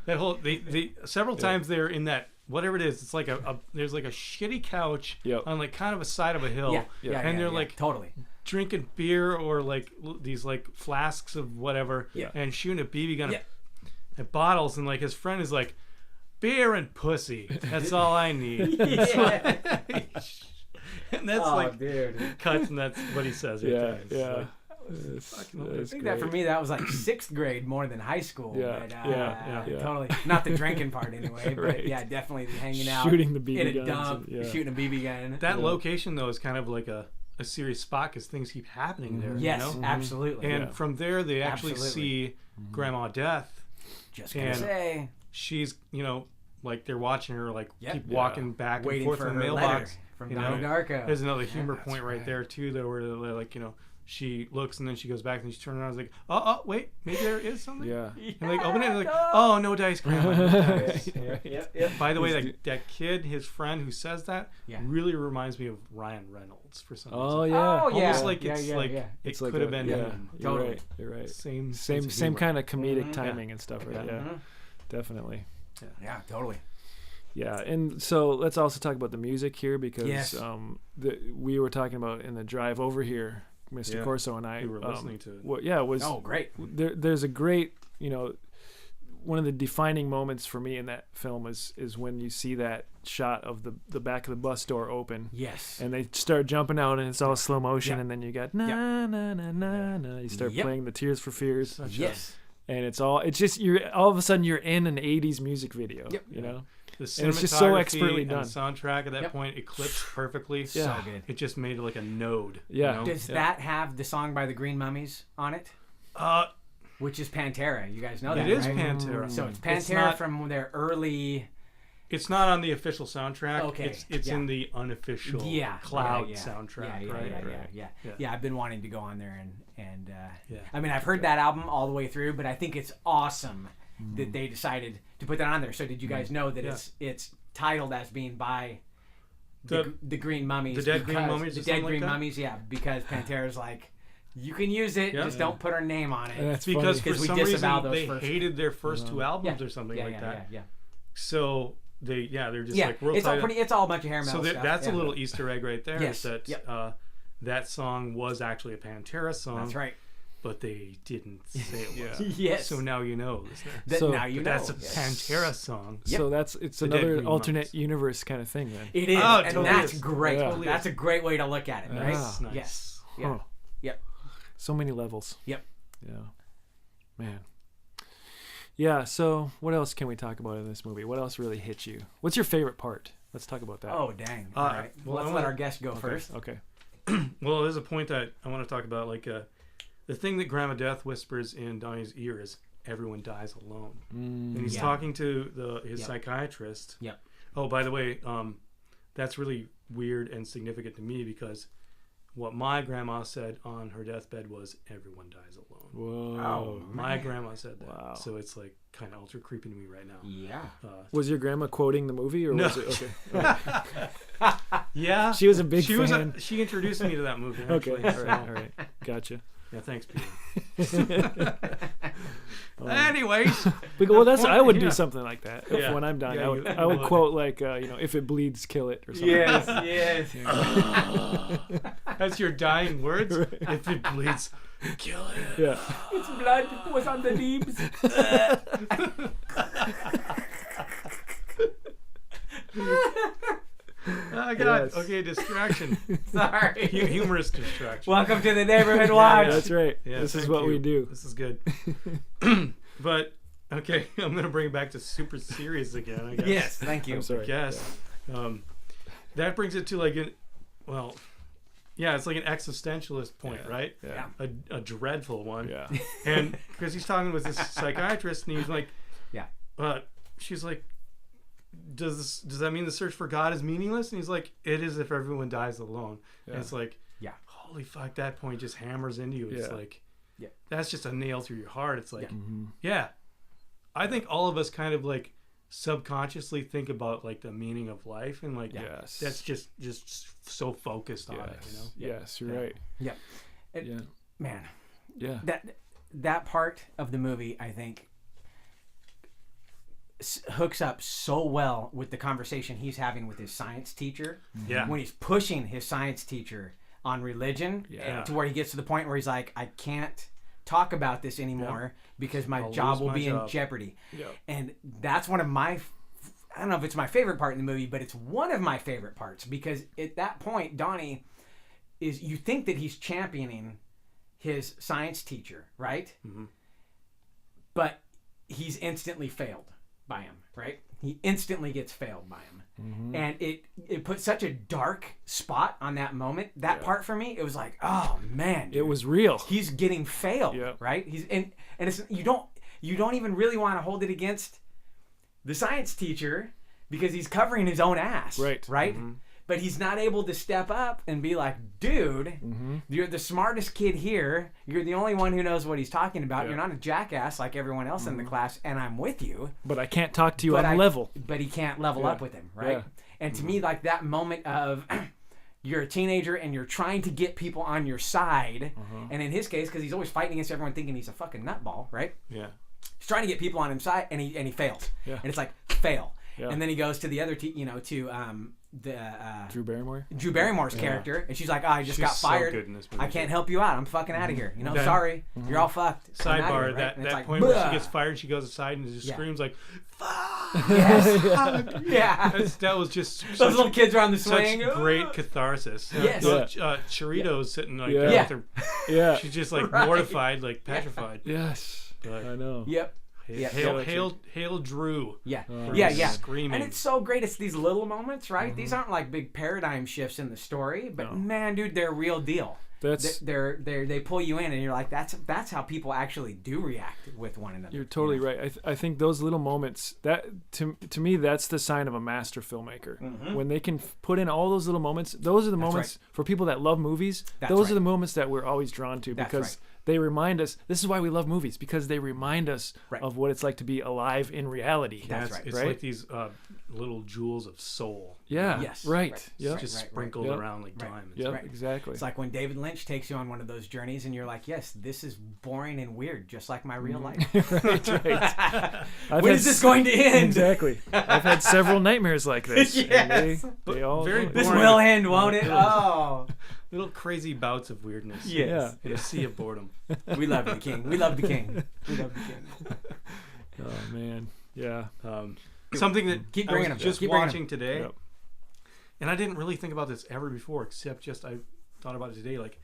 That whole they several times they're in that whatever it is. It's like there's like a shitty couch on like kind of a side of a hill. Yeah. And they're like totally. drinking beer or like these like flasks of whatever, and shooting a BB gun at bottles, and like his friend is like, beer and pussy. That's all I need. And that's dude. cuts, and that's what he says. Right there. I think that for me, that was like 6th grade more than high school. Yeah. Totally. Not the drinking part anyway, Right. but yeah, definitely the hanging out, shooting the BB in a guns dump, shooting a BB gun. That location though is kind of like a serious spot because things keep happening there. Yes, you know? absolutely. And from there, they actually see Grandma Death. Just gonna say, she's, you know, like they're watching her like keep walking back and waiting forth for in the her mailbox. letter from Donnie Darko. There's another humor point right there too, though, where they're like, you know, she looks and then she goes back and she turns around and is like, oh, wait, maybe there is something. And like open it and like, oh, no dice, Grandma. No dice. By the way, that kid, his friend who says that, really reminds me of Ryan Reynolds for some reason. Oh yeah, almost like it could have been him. You're right. Same kind of comedic timing and stuff. Right? Yeah, definitely. Yeah, totally. Yeah, and so let's also talk about the music here because we were talking about in the drive over here, Mr. Corso and I. We were listening to it. it was great. There's a great, you know, one of the defining moments for me in that film is when you see that shot of the back of the bus door open. Yes. And they start jumping out and it's all slow motion and then you got na na na na na. You start playing the Tears for Fears. And it's just all of a sudden you're in an 80s music video. You know. The cinematography and it's just so expertly done. And the soundtrack at that point eclipsed perfectly. So good. It just made it like a node. Yeah. You know? Does that have the song by the Green Mummies on it? Which is Pantera. You guys know that, right? It is right? Pantera. So it's Pantera from their early... It's not on the official soundtrack. Okay. It's in the unofficial cloud soundtrack. Yeah, I've been wanting to go on there and I mean, I've heard that album all the way through, but I think it's awesome that they decided to put that on there. So did you guys know that it's titled as being by the Green Mummies? The Dead Green Mummies? The Dead Green Mummies, because Pantera's like, you can use it, just don't put our name on it. And that's because for some reason they first hated their first 2 albums or something like that. So they're just like real tight. It's all a bunch of hair metal stuff. That's a little Easter egg right there. Is that that song was actually a Pantera song. That's right. But they didn't say it was. Yes. So now you know, listener. Now you know. That's a Pantera song. So it's another alternate universe kind of thing then. It is. Oh, and totally that's is. great. Totally that's a great way to look at it, right? Nice. Yes. Huh. Yep. So many levels. Yep. Yeah. Man. Yeah, so what else can we talk about in this movie? What else really hit you? What's your favorite part? Let's talk about that. Oh, dang. All right. Well, let's let our guest go first. Okay. Well, there's a point that I want to talk about. Like, the thing that Grandma Death whispers in Donnie's ear is, everyone dies alone. And he's talking to his psychiatrist. Yep. Oh, by the way, that's really weird and significant to me because what my grandma said on her deathbed was, everyone dies alone. Whoa. Oh, my grandma said that. Wow. So it's like kind of ultra creepy to me right now. Yeah. Was your grandma quoting the movie or was it okay? Yeah. She was a big fan. She introduced me to that movie. Okay. All right. Gotcha. Yeah, thanks, Peter. Anyways, well, I would do something like that when I'm dying. Yeah, I would quote like, if it bleeds, kill it, or something. Yes. That's your dying words. Right. If it bleeds, kill it. Yeah. Its blood was on the leaves. Oh, God. Yes. Okay, distraction. Sorry. Humorous distraction. Welcome to the Neighborhood Watch. That's right. Yeah, this is what we do. This is good. But, okay, I'm going to bring it back to super serious again, I guess. Yes, thank you. I'm sorry. I guess. Yeah. That brings it to like it's like an existentialist point, right? Yeah. A dreadful one. Yeah. And because he's talking with this psychiatrist and he's like, she's like, does that mean the search for God is meaningless? And he's like, it is if everyone dies alone. And it's like, holy fuck, that point just hammers into you. It's like, that's just a nail through your heart. It's like, I think all of us kind of like subconsciously think about like the meaning of life and like that's just so focused on it, you know? Yes, you're right. Yeah. Man. Yeah. That part of the movie, I think, hooks up so well with the conversation he's having with his science teacher. Yeah. When he's pushing his science teacher on religion, to where he gets to the point where he's like, I can't talk about this anymore because my job will be in jeopardy. And that's one of my, I don't know if it's my favorite part in the movie, but it's one of my favorite parts, because at that point, Donnie is, you think that he's championing his science teacher, right? Mm-hmm. But he's instantly failed by him, right? He instantly gets failed by him. Mm-hmm. And it put such a dark spot on that moment. That part for me, it was like, oh man, dude, it was real. He's getting failed, right? He's and it's, you don't even really want to hold it against the science teacher because he's covering his own ass, right? Mm-hmm. But he's not able to step up and be like, dude, you're the smartest kid here. You're the only one who knows what he's talking about. You're not a jackass like everyone else in the class, and I'm with you. But I can't talk to you on level. But he can't level up with him, right? Yeah. And to me, like that moment of you're a teenager and you're trying to get people on your side, and in his case, because he's always fighting against everyone thinking he's a fucking nutball, right? Yeah. He's trying to get people on his side, and he fails. Yeah. And it's like, fail. Yeah. And then he goes to the other, Drew Barrymore? Drew Barrymore's character, and she's like, I just got fired. I can't help you out. I'm fucking out of here. You know, sorry. You're all fucked. Sidebar, right? that like, point where she gets fired, she goes aside and just screams like, fuck! Yes. That was just those little kids are on the swing. Such great catharsis. Yes. Chirito's sitting like with her, she's just like mortified, like petrified. Yes. Like, I know. Yep. Hail Drew. Yeah. Screaming. And it's so great. It's these little moments, right? Mm-hmm. These aren't like big paradigm shifts in the story, but man, dude, they're real deal. They pull you in, and you're like, that's how people actually do react with one another. You're totally right. I think those little moments, that to me, that's the sign of a master filmmaker. Mm-hmm. When they can put in all those little moments. Those are the moments for people that love movies. Those are the moments that we're always drawn to, because they remind us. This is why we love movies, because they remind us of what it's like to be alive in reality. That's right. It's like these little jewels of soul. Yeah. Yes. Right. Yep. Just sprinkled around like diamonds. Yeah. Exactly. It's like when David Lynch takes you on one of those journeys, and you're like, yes, this is boring and weird, just like my real life. Right. When is this going to end? Exactly. I've had several nightmares like this. Yes. And they all very this will end, won't it? Oh. Little crazy bouts of weirdness. Yes. In a sea of boredom. We love the king. We love the king. We love the king. Oh man. Yeah. Something that keep I was just watching today. Yep. And I didn't really think about this ever before, except just I thought about it today. Like,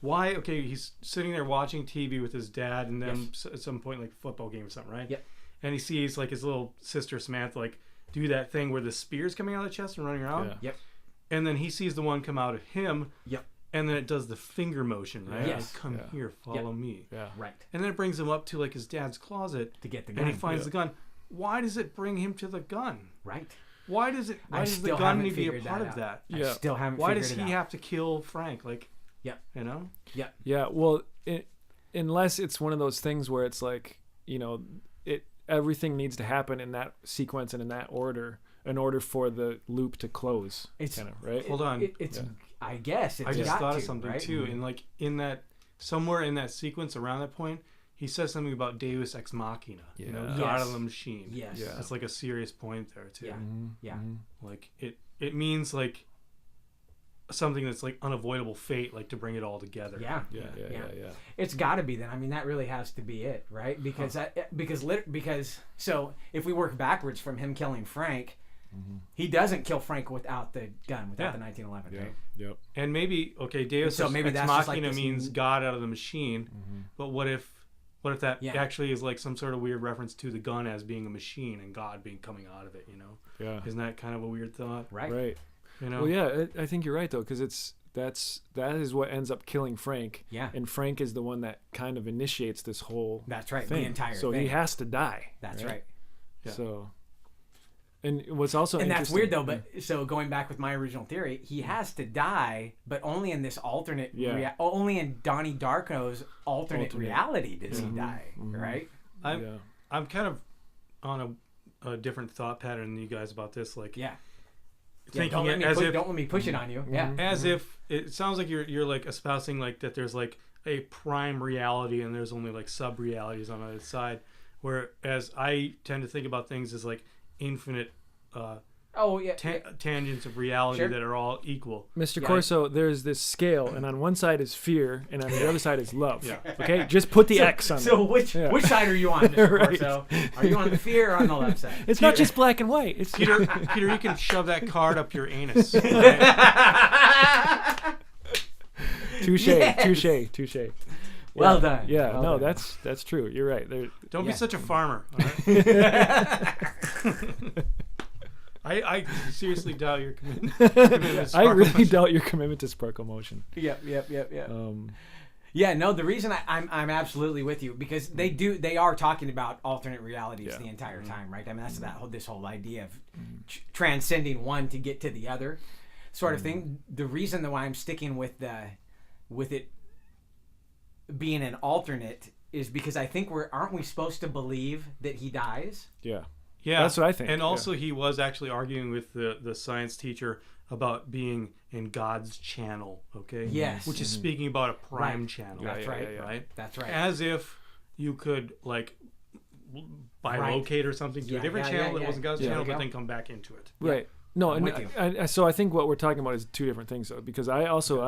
why? Okay, he's sitting there watching TV with his dad, and then at some point, like a football game or something, right? Yep. And he sees like his little sister Samantha like do that thing where the spear's coming out of the chest and running around. Yeah. Yep. And then he sees the one come out of him. Yep. And then it does the finger motion, right? Yes. Like, come here, follow me. Yeah. Right. And then it brings him up to like his dad's closet to get the gun. And he finds the gun. Why does it bring him to the gun? Right. Why does the gun need to be a part of that? Yeah. I still haven't Why figured does it out. he have to kill Frank? Like, you know? Yeah. Yeah. Well, unless it's one of those things where it's like, everything needs to happen in that sequence and in that order in order for the loop to close. It's kind of right. Hold on. I guess I just thought of something too, and like in that somewhere in that sequence around that point, he says something about Deus Ex Machina, God of the machine. Yes. Yeah. That's like a serious point there too. Yeah. Mm-hmm. Yeah. Like it means like something that's like unavoidable fate, like to bring it all together. Yeah. It's got to be then. I mean, that really has to be it, right? Because so if we work backwards from him killing Frank, he doesn't kill Frank without the gun, without the 1911, right? Yep. And maybe Deus Ex Machina means God out of the machine, but what if that actually is like some sort of weird reference to the gun as being a machine and God being coming out of it? Yeah. Isn't that kind of a weird thought? Right. Well, yeah, I think you're right though, because that is what ends up killing Frank. Yeah. And Frank is the one that kind of initiates this whole. That's right. Thing. The entire so thing. he has to die. That's right. Yeah. So. And what's also that's weird though. But so going back with my original theory, he has to die, but only in this alternate. Only in Donnie Darko's alternate reality does he die. Right. I'm kind of on a different thought pattern than you guys about this. Like thinking don't let me push it on you. Yeah. As if it sounds like you're like espousing like that there's like a prime reality and there's only like sub realities on the other side. Whereas I tend to think about things as like infinite tangents of reality that are all equal. Mr. Corso, there's this scale, and on one side is fear, and on the other side is love. Okay, just put the X on it. So which side are you on, Mr. Corso? Are you on the fear or on the love side? It's not just black and white. It's Peter, you can shove that card up your anus. Touche. Well done. Yeah, well done. That's true. You're right. Don't be such a farmer. All right? I seriously doubt your commitment to I really doubt your commitment to Sparkle Motion. Yep. Yeah, no, the reason I'm absolutely with you, because they are talking about alternate realities the entire time, right? I mean, that's this whole idea of transcending one to get to the other sort of thing. The reason why I'm sticking with it being an alternate is because I think aren't we supposed to believe that he dies? Yeah, that's what I think. And also, he was actually arguing with the science teacher about being in God's channel. Okay. Yes. Which is speaking about a prime channel. That's right. Right. That's right. As if you could bilocate or something to a different channel that wasn't God's channel, but then come back into it. Right. No, so I think what we're talking about is two different things, though, because I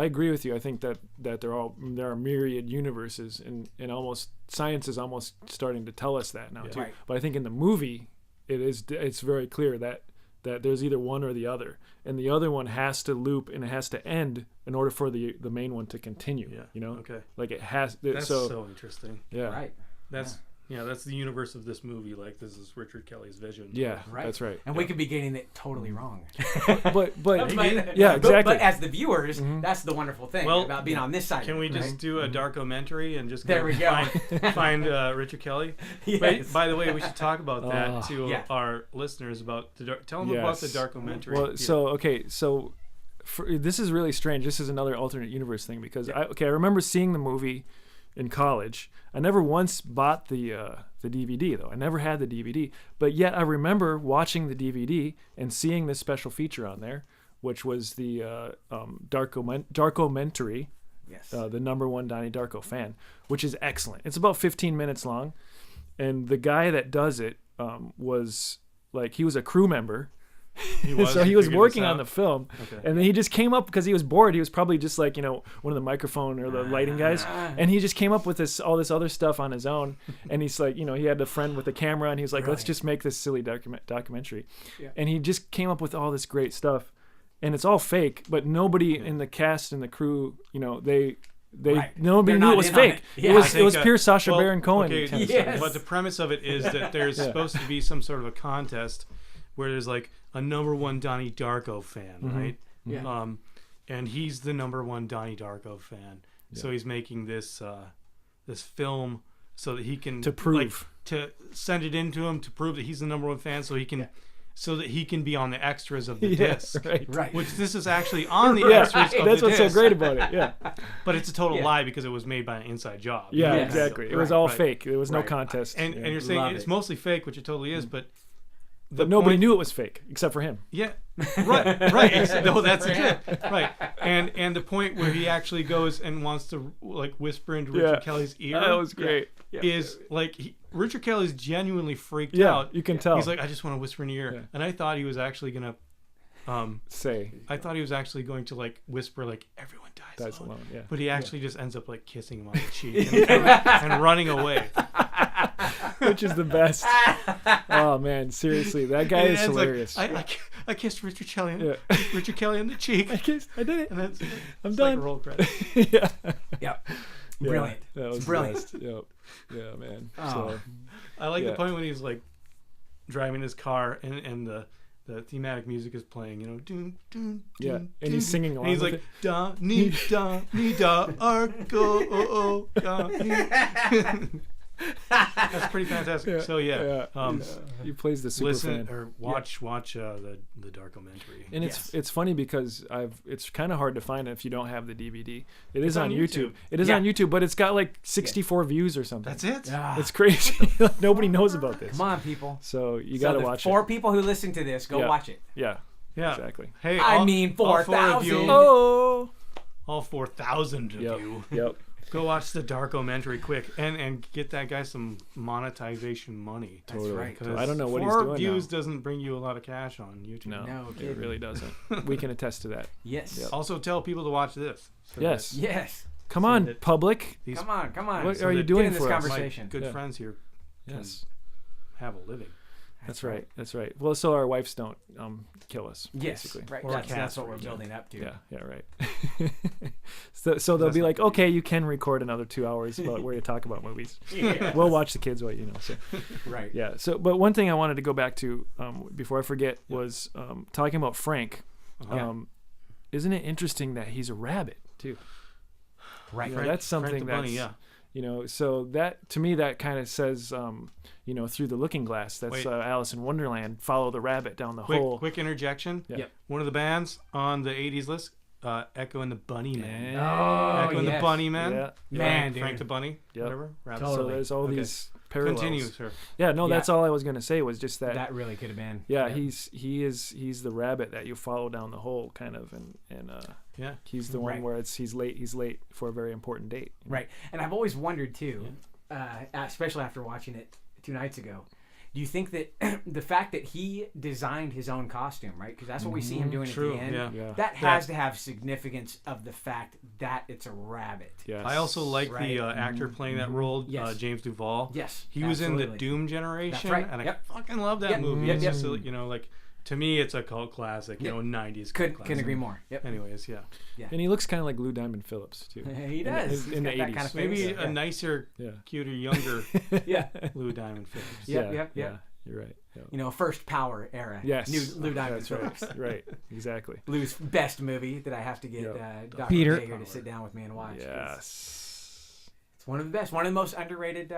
agree with you. I think that there are myriad universes, and almost science is almost starting to tell us that now too. Right. But I think in the movie, it's very clear that there's either one or the other, and the other one has to loop and it has to end in order for the main one to continue. Yeah. You know. Okay. Like it has. That's so interesting. Yeah. Right. That's the universe of this movie. Like, this is Richard Kelly's vision. Yeah, right. That's right. And we could be getting it totally wrong. but yeah, exactly. But as the viewers, that's the wonderful thing about being on this side. Can we just do a Darkomentary and just there we go. find Richard Kelly? Yes. By the way, we should talk about that to our listeners about tell them about the Darkomentary. Well, so this is really strange. This is another alternate universe thing because I remember seeing the movie in college. I never once bought the DVD, though. I never had the DVD. But yet I remember watching the DVD and seeing this special feature on there, which was the Darkomentary, the #1 Donnie Darko fan, which is excellent. It's about 15 minutes long. And the guy that does it was he was a crew member. He was working on the film, and then he just came up because he was bored. He was probably just one of the microphone or the lighting guys, and he just came up with all this other stuff on his own. And he's he had a friend with a camera, and he was like, let's just make this silly documentary. And he just came up with all this great stuff, and it's all fake. But nobody in the cast and the crew, nobody knew it was fake. It was pure Sacha Baron Cohen. Okay, but the premise of it is that there's supposed to be some sort of a contest where there's a #1 Donnie Darko fan, right? Yeah. And he's the #1 Donnie Darko fan. Yeah. So he's making this film so that he can to prove to send it into him to prove that he's the #1 fan, so he can so that he can be on the extras of the disc. Right. Which this is actually on the extras of the disc. That's what's so great about it. Yeah. But it's a total lie because it was made by an inside job. Yeah, exactly. It was all fake. There was no contest. And you're saying it's mostly fake, which it totally is, but nobody knew it was fake except for him. Yeah, right. No, that's it. Right, and the point where he actually goes and wants to whisper into Richard Kelly's ear. That was great. Is Richard Kelly's genuinely freaked out. You can tell. He's like, I just want to whisper in your ear, and I thought he was actually gonna say. I thought he was actually going to whisper everyone dies alone. Yeah. But he actually just ends up kissing him on the cheek and running away. Which is the best. Oh man, seriously, that guy is hilarious. I kissed Richard Kelly. Richard Kelly on the cheek. I did it. And that's I'm done. Roll credit. Yep. Brilliant. That was brilliant. Yep. Yeah, man. Oh. So, I like the point when he's driving his car and the thematic music is playing, doom, doom, and he's singing along. And he's like, Donnie Darko, Donnie. That's pretty fantastic. So he plays the super fan. Or watch the Darkomentary. And it's funny because it's kind of hard to find it if you don't have the DVD. It is on YouTube. It is on YouTube, but it's got 64 views or something. That's it. It's crazy. Nobody knows about this. Come on, people. So you got to watch it. 4 people who listen to this, go watch it. Yeah. Exactly. Hey, I mean 4,000. Oh. All 4,000 of you. Yep. Go watch the Darkomentary quick and get that guy some monetization money. That's right. I don't know what he's doing 4 views now. Doesn't bring you a lot of cash on YouTube. No, it really doesn't. We can attest to that. Yes. Yep. Also, tell people to watch this. Yes. Yes. Come on, public. Come on. What are you doing in this for us? conversation? My good friends here Yes. have a living. That's right. That's right. Well, so our wives don't kill us. Yes, Basically. right. Or That's what we're building up to. Yeah, right. so they'll be like, okay, you can record another 2 hours about where you talk about movies. Yes. We'll watch the kids while So. Right. Yeah. So, but one thing I wanted to go back to before I forget was talking about Frank. Isn't it interesting that he's a rabbit too? Right. You know, that's something Frank the that's bunny, so that to me that kind of says through the looking glass. That's Wait. Alice in Wonderland. Follow the rabbit down the hole. Quick interjection. Yeah. Yep. One of the bands on the 80s list, Echo and the Bunnymen. Oh, Echo and the Bunnymen. Yeah. Man, Frank dude. the Bunny. Yep. Whatever. Rabbit. Totally. So there's all these parallels. Continue, sir. Yeah, no, Yeah. that's all I was gonna say was just that. That really could have been. Yeah, he's the rabbit that you follow down the hole, kind of, and Yeah. he's the one Right. where he's late for a very important date. Right. And I've always wondered too, especially after watching it 2 nights ago. Do you think that the fact that he designed his own costume, right? Because that's what we see him doing True, at the end. yeah. That has to have significance of the fact that it's a rabbit. Yes. I also like Right. the actor playing that role, Yes. James Duvall. Yes. He was in the absolutely. Doom generation, That's right. and Yep. I fucking love that Yep. movie. Yep, It's yep. just like to me, it's a cult classic. Yep. 90s. Cult Couldn't classic. agree more. Yep. Anyways, yeah. And he looks kind of like Lou Diamond Phillips too. He does. In the He's got that 80s. kind of Maybe face. a nicer, Yeah. cuter, younger Yeah. Lou Diamond Phillips. Yep, yeah. yep. You're right. Yep. You know, first Power era. Yes. New Lou Diamond That's Phillips. right. Right. Exactly. Lou's best movie that I have to get Dr. Peter. J here to sit down with me and watch. Yes. It's one of the best. One of the most underrated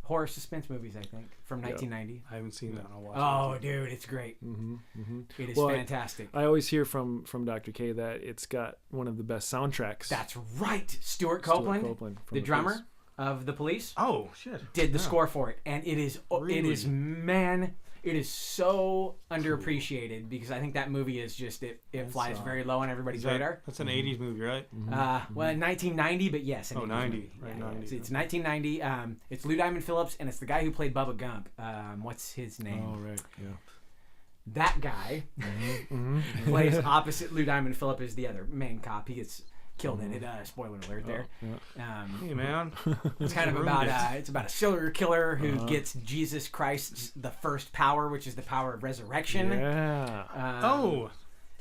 horror suspense movies, I think, from 1990. I haven't seen that. I'll watch Oh, it. dude, it's great. Mm-hmm. Mm-hmm. It is Well, fantastic. I always hear from Dr. K that it's got one of the best soundtracks. That's right. Stuart Copeland, from the drummer of the Police, Oh, shit. did the Yeah. score for it, and it is it is so underappreciated because I think that movie is just it flies very low on everybody's radar. That's an 80s movie, right? Well, 1990, but yes. an 80s 90, movie. right, Yeah, 90. It's 1990. It's Lou Diamond Phillips, and it's the guy who played Bubba Gump. What's his name? Oh, right. Yeah. That guy plays opposite Lou Diamond Phillips as the other main cop. He gets killed in it. Spoiler alert there. Hey, man. It's kind of about it's about a serial killer who gets Jesus Christ's the first power, which is the power of resurrection. Yeah. Oh,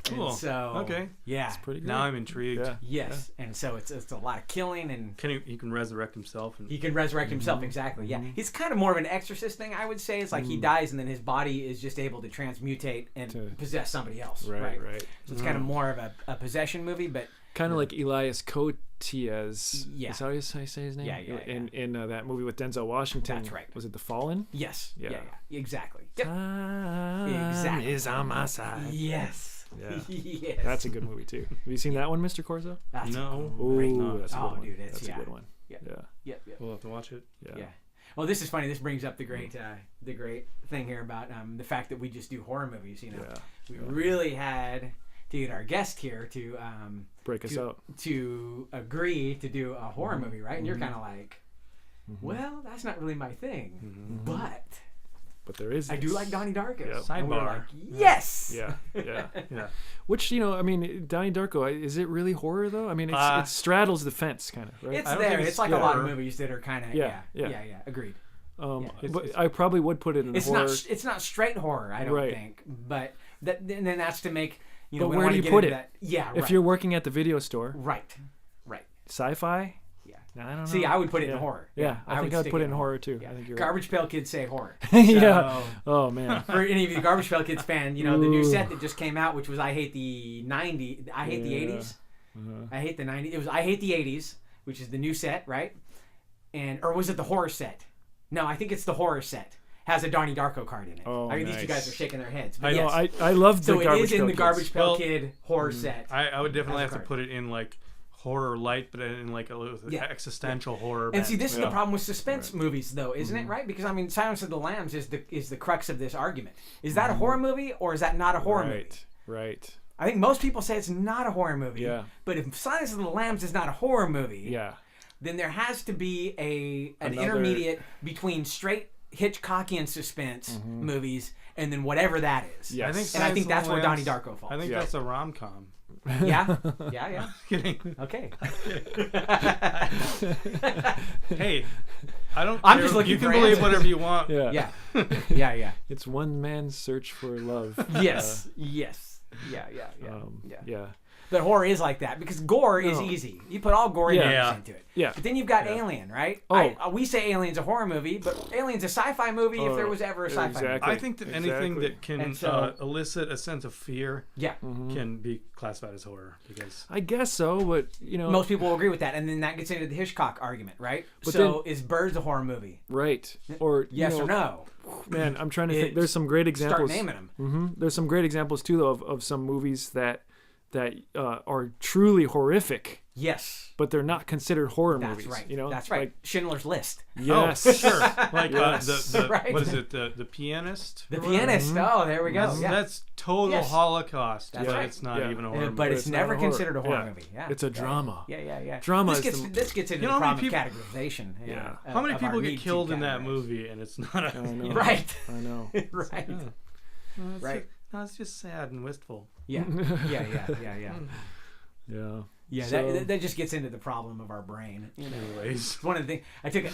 cool. And so Okay. yeah, It's pretty good. Now I'm intrigued. Yeah. yes, and so it's a lot of killing and. He can resurrect himself. And He can resurrect himself, exactly. Yeah, he's kind of more of an exorcist thing, I would say. It's like he dies and then his body is just able to transmutate and possess somebody else. Right. So it's kind of more of a possession movie, but Kind of like Elias Koteas. Yeah. Is that how you say his name? Yeah. In that movie with Denzel Washington. That's right. Was it The Fallen? yes, Yeah. exactly. Yep. Time Exactly. is on my side. Yes. Yeah. Yes. That's a good movie too. Have you seen that one, Mr. Corso? That's No. great. Ooh, that's a good Oh, one. dude, it's- That's yeah. a good one. Yeah. Yeah. Yep. We'll have to watch it. Yeah. Well, this is funny. This brings up the great thing here about the fact that we just do horror movies. You know, we really had to get our guest here to break us out to agree to do a horror movie, right? And you're kind of like, well, that's not really my thing, but there is. I do like Donnie Darko. Yeah. And we're Sidebar. like, yes. Yeah. Yeah. Which I mean, Donnie Darko. Is it really horror though? I mean, it straddles the fence, kind of, right? It's I don't there. think It's it's like a lot of horror. movies that are kind of Yeah. Agreed. But I probably would put it in It's horror. it's not straight horror, I don't Right. think. But then that's to make But we don't where wanna do you get put into it? That. Yeah, If right. you're working at the video store, right. sci-fi. Yeah. I don't know. See, I would put it in horror. Yeah, I think I'd stick put it in in horror too. Yeah. I think you're Garbage Pail Kids say horror. right. Yeah. So, Oh man. for any of you Garbage Pail Kids fan, the new Ooh. set that just came out, which was I Hate the 90s. I Hate the 80s. I Hate the 90s. It was I Hate the 80s, which is the new set, right? Or was it the horror set? No, I think it's the horror set. Has a Donnie Darko card in it. Oh, I mean, these two nice. guys are shaking their heads. But I know. yes. I love the So it Garbage is in Pail the Kids. Garbage Pail Well, Kid horror set. I would definitely As a have to card. put it in like horror light, but in like a existential horror. And see, this is the Yeah. problem with suspense movies, though, isn't it? Right? Because I mean, Silence of the Lambs is the crux of this argument. Is that a horror movie or is that not a horror movie? Right. I think most people say it's not a horror movie. Yeah. But if Silence of the Lambs is not a horror movie, Yeah. then there has to be an intermediate between straight Hitchcockian suspense movies and then whatever that is. Yes. I think that's where Donnie Darko falls. I think that's a rom-com. Yeah. Kidding. Okay. Hey, I'm care. Just looking you for can believe answers. whatever you want. Yeah. It's one man's search for love. Yes. Yeah. But horror is like that because gore is easy. You put all gory movies into it. Yeah. But then you've got Alien, right? We say Alien's a horror movie, but Alien's a sci-fi movie if there was ever a sci-fi movie. I think that anything that can elicit a sense of fear can be classified as horror. Because I guess so, but most people will agree with that, and then that gets into the Hitchcock argument, right? But so is Birds a horror movie? Right. Or yes or no? Man, I'm trying to think. There's some great examples. Start naming them. There's some great examples too, though, of some movies that are truly horrific. Yes. But they're not considered horror movies. That's right. You know? That's right. Like, Schindler's List. Yes. Oh, sure. Like what is it? The Pianist? The Pianist. Oh, there we go. That's total Holocaust. That's right. It's not even a horror movie. But it's never considered a horror movie. Yeah. It's a drama. Yeah. Drama this gets into the problem of categorirization. Yeah. How many people get killed in that movie and it's not a... Right. I know. Right. Right. No, it's just sad and wistful. Yeah. Yeah, so, that just gets into the problem of our brain. Anyways, one of the things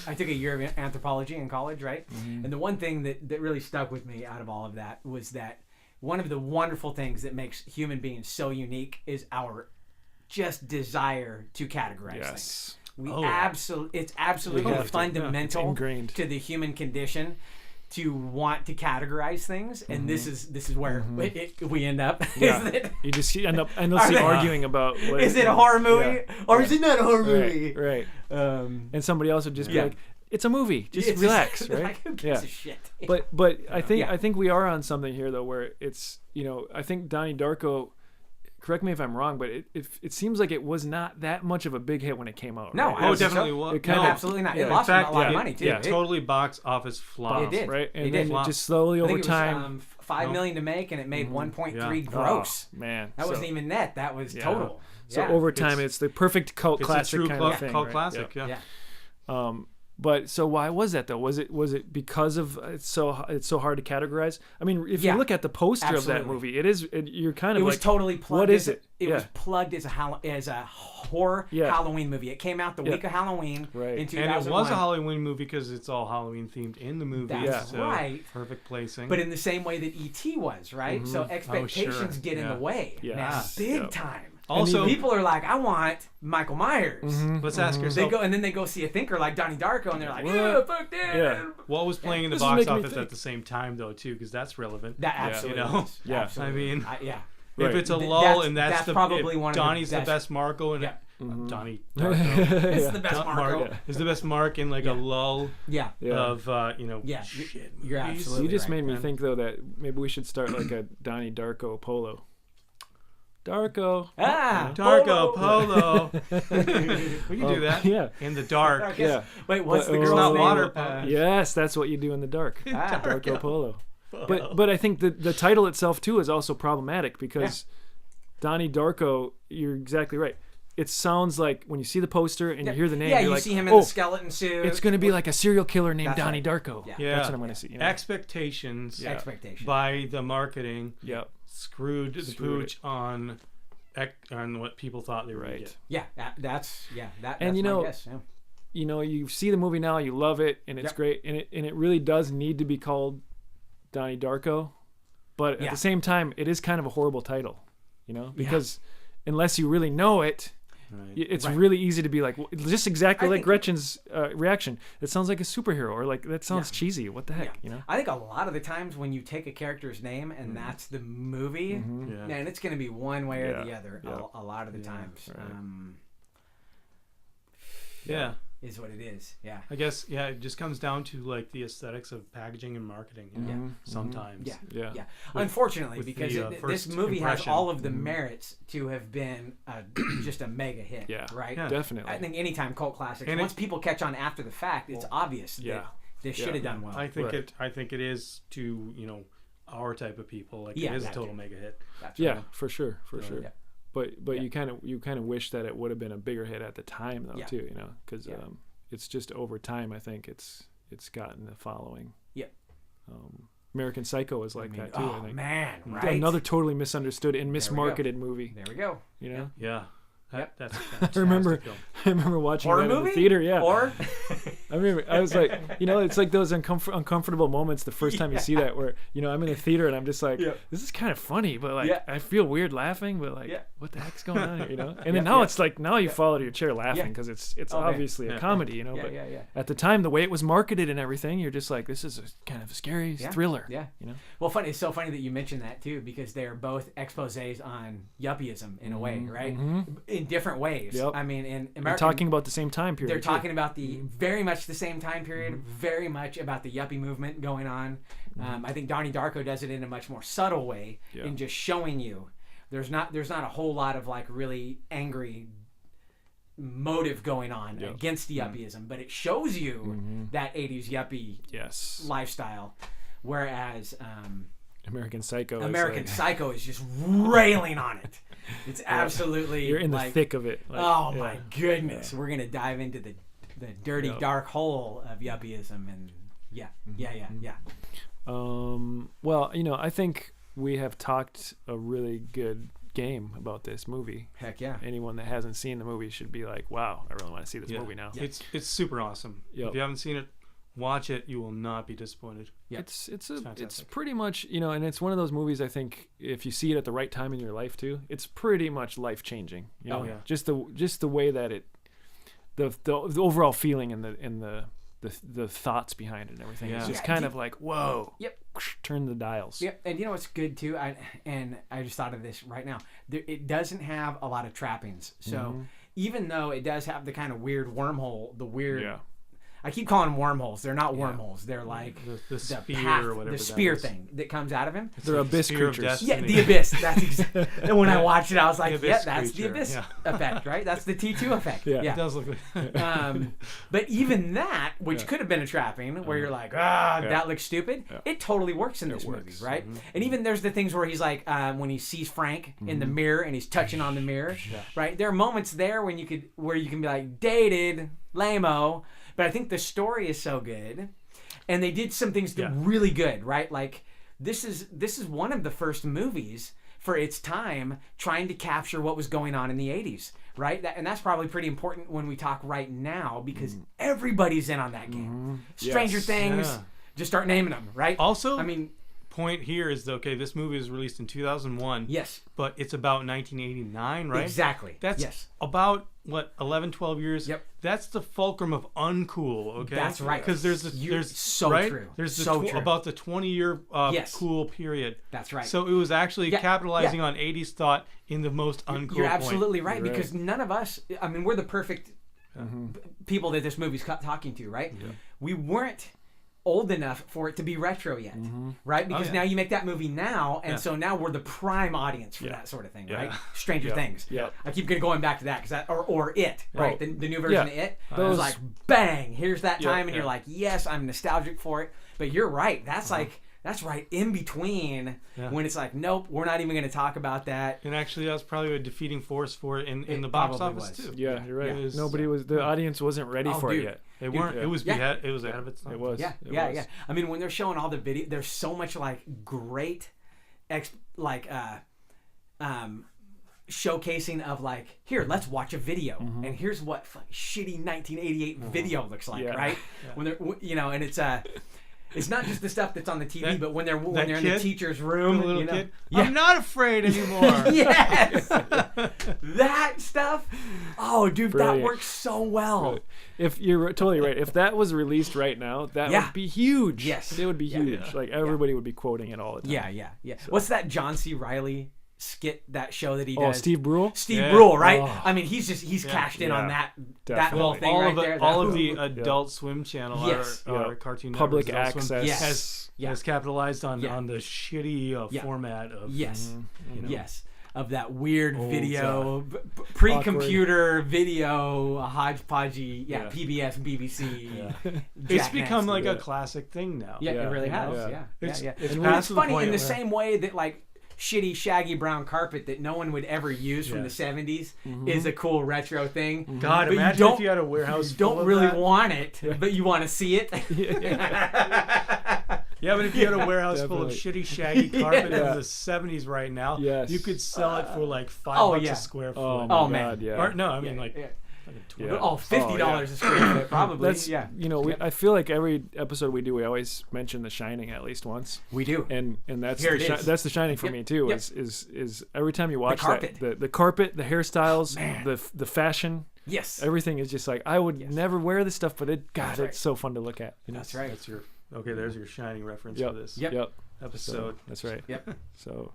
I took a year of anthropology in college, right? And the one thing that really stuck with me out of all of that was that one of the wonderful things that makes human beings so unique is our just desire to categorize things. It's absolutely fundamental to the human condition to want to categorize things, and this is where we end up. You just end up endlessly arguing about is it a horror movie or is it not a horror movie? Right. And somebody else would just be like, "It's a movie. Just relax." Right? Like, who gives a shit? But I think we are on something here though, where it's I think Donnie Darko. Correct me if I'm wrong, but it seems like it was not that much of a big hit when it came out. No, right? it definitely was. No, absolutely not. It lost a lot of money too. It totally box office flopped. It did, right? And it then did. Just slowly over time, it was, $5 million to make, and it made 1.3 gross. Oh, man, that wasn't even net. That was total. So over time, it's the perfect cult classic kind of thing. Cult classic, yeah. But so why was that though? Was it because of it's so hard to categorize? I mean, if you look at the poster of that movie, you're kind of was totally plugged. What is it? It was plugged as a horror Halloween movie. It came out the week of Halloween in 2001. And it was a Halloween movie because it's all Halloween themed in the movie. That's right. Perfect placing. But in the same way that E.T. was, right? So expectations get in the way. Big time. Also, people are like, I want Michael Myers. Let's ask yourself. They go see a thinker like Donnie Darko, and they're like, yeah, fuck that. Yeah. What was playing in the box office at the same time, though, too, because that's relevant. That absolutely is. Yeah. Absolutely. I mean, if it's a lull, and that's probably one of Donnie's the best Marco, and Donnie Darko it's the best Marco. Is the best Mark in like a lull. Of shit. You're absolutely. You just right, made me think though that maybe we should start like a Donnie Darko polo. Darko. Darko polo. We can do that. Yeah. In the dark. Yeah. Wait, what's the It's girl's not name? water. Yes, that's what you do in the dark. Darko polo. Polo. But I think the title itself too is also problematic because Donnie Darko, you're exactly right. It sounds like when you see the poster and you hear the name, you're you like, see him in the skeleton suit. It's going to be like a serial killer named Donnie Darko. Yeah. That's what I'm going to see. Expectations by the marketing screwed the pooch on what people thought they were going to get. Yeah, that's and my guess. You see the movie now, you love it, and it's great, and it really does need to be called Donnie Darko, but at the same time, it is kind of a horrible title, because unless you really know it, it's really easy to be like, just exactly like Gretchen's reaction. It sounds like a superhero, or like that sounds cheesy. What the heck, I think a lot of the times when you take a character's name and that's the movie, man, it's going to be one way or the other. A lot of the times. Is what it is. Yeah. I guess it just comes down to like the aesthetics of packaging and marketing. Sometimes. Yeah. Unfortunately, because this movie has all of the merits to have been just a mega hit. Yeah. Right. Yeah. Definitely. I think anytime cult classics, once people catch on after the fact, it's obvious that they should have done well. I think it is to our type of people. Like it is a total mega hit. Yeah, for sure. but you kind of wish that it would have been a bigger hit at the time though too, because it's just over time I think it's gotten the following. Yeah. American Psycho is like that too. Oh I think. man, right? Another totally misunderstood and mismarketed movie. There we go. Yeah. That's a I remember watching Horror that in movie? the theater. Yeah. Or I was like, it's like those uncomfortable moments the first time you see that, where I'm in the theater and I'm just like, this is kind of funny, but like I feel weird laughing, but like, what the heck's going on here, And then now it's like you fall out of your chair laughing because it's obviously a comedy, but at the time the way it was marketed and everything, you're just like, this is a kind of a scary thriller. Yeah. Well, it's so funny that you mentioned that too, because they're both exposés on yuppieism in a way, right? In different ways. Yep. I mean, in American, they're talking about the same time period. They're talking about the very much the same time period, very much about the yuppie movement going on. I think Donnie Darko does it in a much more subtle way in just showing you there's not a whole lot of like really angry motive going on against the yuppieism, but it shows you that 80s yuppie lifestyle, whereas American Psycho is just railing on it. It's absolutely you're in the thick of it. Like, my goodness, we're gonna dive into the dirty dark hole of yuppieism and well, I think we have talked a really good game about this movie. Heck yeah. Anyone that hasn't seen the movie should be like, wow, I really want to see this movie now. It's super awesome. If you haven't seen it, watch it. You will not be disappointed. It's pretty much, and it's one of those movies, I think, if you see it at the right time in your life too, it's pretty much life changing. Just the way that the overall feeling and the thoughts behind it and everything. It's just kind of like, whoa. Yep. Turn the dials. Yep. And what's good too, I just thought of this right now. It doesn't have a lot of trappings. So even though it does have the kind of weird wormhole, I keep calling them wormholes. They're not wormholes. They're like the spear path, or whatever. The spear thing that comes out of him. They're abyss creatures. Yeah, the abyss. That's exactly. And when I watched it, I was like, that's creature. the abyss effect, right? That's the T2 effect. Yeah, it does look like. But even that, which could have been a trapping, where you're like, that looks stupid. It totally works in this movie, right? And even there's the things where he's like, when he sees Frank in the mirror and he's touching on the mirror, right? There are moments there when you can be like, dated, lame-o. But I think the story is so good, and they did some things really good, right? Like this is one of the first movies for its time trying to capture what was going on in the 80s, right? And that's probably pretty important when we talk right now, because everybody's in on that game. Stranger Things, just start naming them, right? Also, I mean, point here is this movie was released in 2001. Yes. But it's about 1989, right? Exactly. That's about 11, 12 years. Yep. That's the fulcrum of uncool, okay? That's right. Because there's so right? true. There's true. about the 20-year cool period. That's right. So it was actually capitalizing on 80s thought in the most uncool You're absolutely point. right, because none of us, I mean, we're the perfect people that this movie's talking to, right? Yeah. We weren't old enough for it to be retro yet, right? Because now you make that movie now, and so now we're the prime audience for that sort of thing, right? Stranger Things. Yeah. I keep going back to that because or It, right? The new version of It. It was like bang, here's that time, and you're like, yes, I'm nostalgic for it. But you're right. That's like that's right in between when it's like, nope, we're not even going to talk about that. And actually, that was probably a defeating force for it in the box office too. Yeah, you're right. The audience wasn't ready for it yet. They weren't. It was ahead of its time. It was. Yeah. I mean, when they're showing all the video, there's so much like great, showcasing of like, here, let's watch a video, and here's what shitty 1988 video looks like, right? Yeah. When they're, and it's not just the stuff that's on the TV, but when they're in the teacher's room, the little kid. I'm not afraid anymore. Yes, that stuff. Oh, dude, Brilliant. That works so well. Brilliant. If you're totally right, if that was released right now, that would be huge. Yes, it would be huge. Yeah. Like everybody would be quoting it all the time. Yeah. So. What's that John C. Reilly skit, that show that he does? Steve Brule? Steve Brule, right? Oh. I mean, he's cashed in on that whole thing all of the Adult Swim Channel, our Cartoon Public Network, access has capitalized on the shitty format of of that weird video, pre-computer video, hodgepodgey, PBS, BBC. It's become like a classic thing now. Yeah, it really has. It's and it's funny in the same way that like shitty shaggy brown carpet that no one would ever use from the 70s is a cool retro thing. God, but imagine if you had a warehouse. You don't really want it, but you want to see it. Yeah, but if you had a warehouse full of shitty shaggy carpet in the 70s right now, you could sell it for like $5 a square foot. Oh, God, man. Yeah. Or, no, I mean like $50 a square foot, probably. That's, I feel like every episode we do, we always mention The Shining at least once. We do, and that's that's The Shining for me too. Is every time you watch the carpet, the hairstyles, the fashion. Yes, everything is just like I would never wear this stuff, but it's so fun to look at. That's right. That's your there's your Shining reference for this episode. So, that's right. So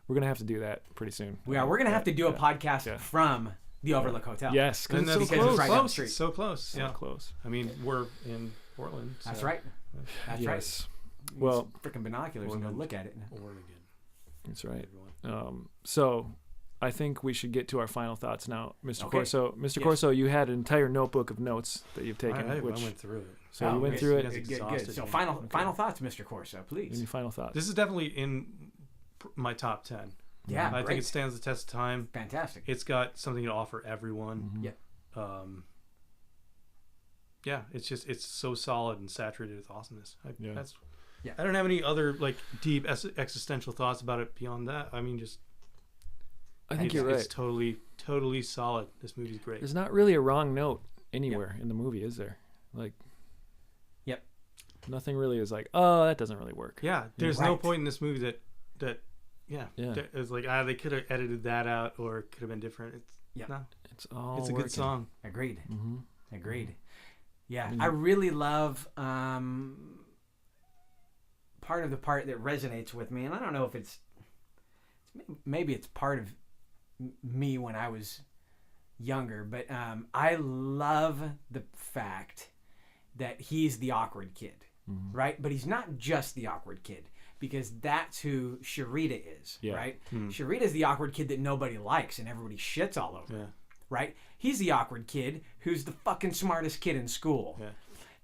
we're gonna have to do that pretty soon. We are. We're gonna have to do a podcast from the Overlook Hotel. Yes, because it's close. Right down the street. So close. So close. I mean, we're in Portland. So. That's right. That's right. Well, freaking binoculars and go look at it. Oregon. That's right. So I think we should get to our final thoughts now, Mr. Corso. Mr. Corso, you had an entire notebook of notes that you've taken. I went through it. So you went through it. Good. So final thoughts, Mr. Corso, please. Any final thoughts? This is definitely in my top 10. Yeah, I think it stands the test of time. Fantastic. It's got something to offer everyone. Yeah. It's so solid and saturated with awesomeness. I don't have any other like deep existential thoughts about it beyond that. I mean, I think you're right. It's totally solid. This movie's great. There's not really a wrong note anywhere in the movie, is there? Like, nothing really is like, oh, that doesn't really work. Yeah, there's no point in this movie that it's like they could have edited that out or it could have been different. It's all. It's a good song. Agreed. Agreed. Yeah, I really love part of the part that resonates with me, and I don't know if maybe it's part of me when I was younger, but I love the fact that he's the awkward kid, right? But he's not just the awkward kid, because that's who Sharita is, right? Sharita's the awkward kid that nobody likes and everybody shits all over, right? He's the awkward kid who's the fucking smartest kid in school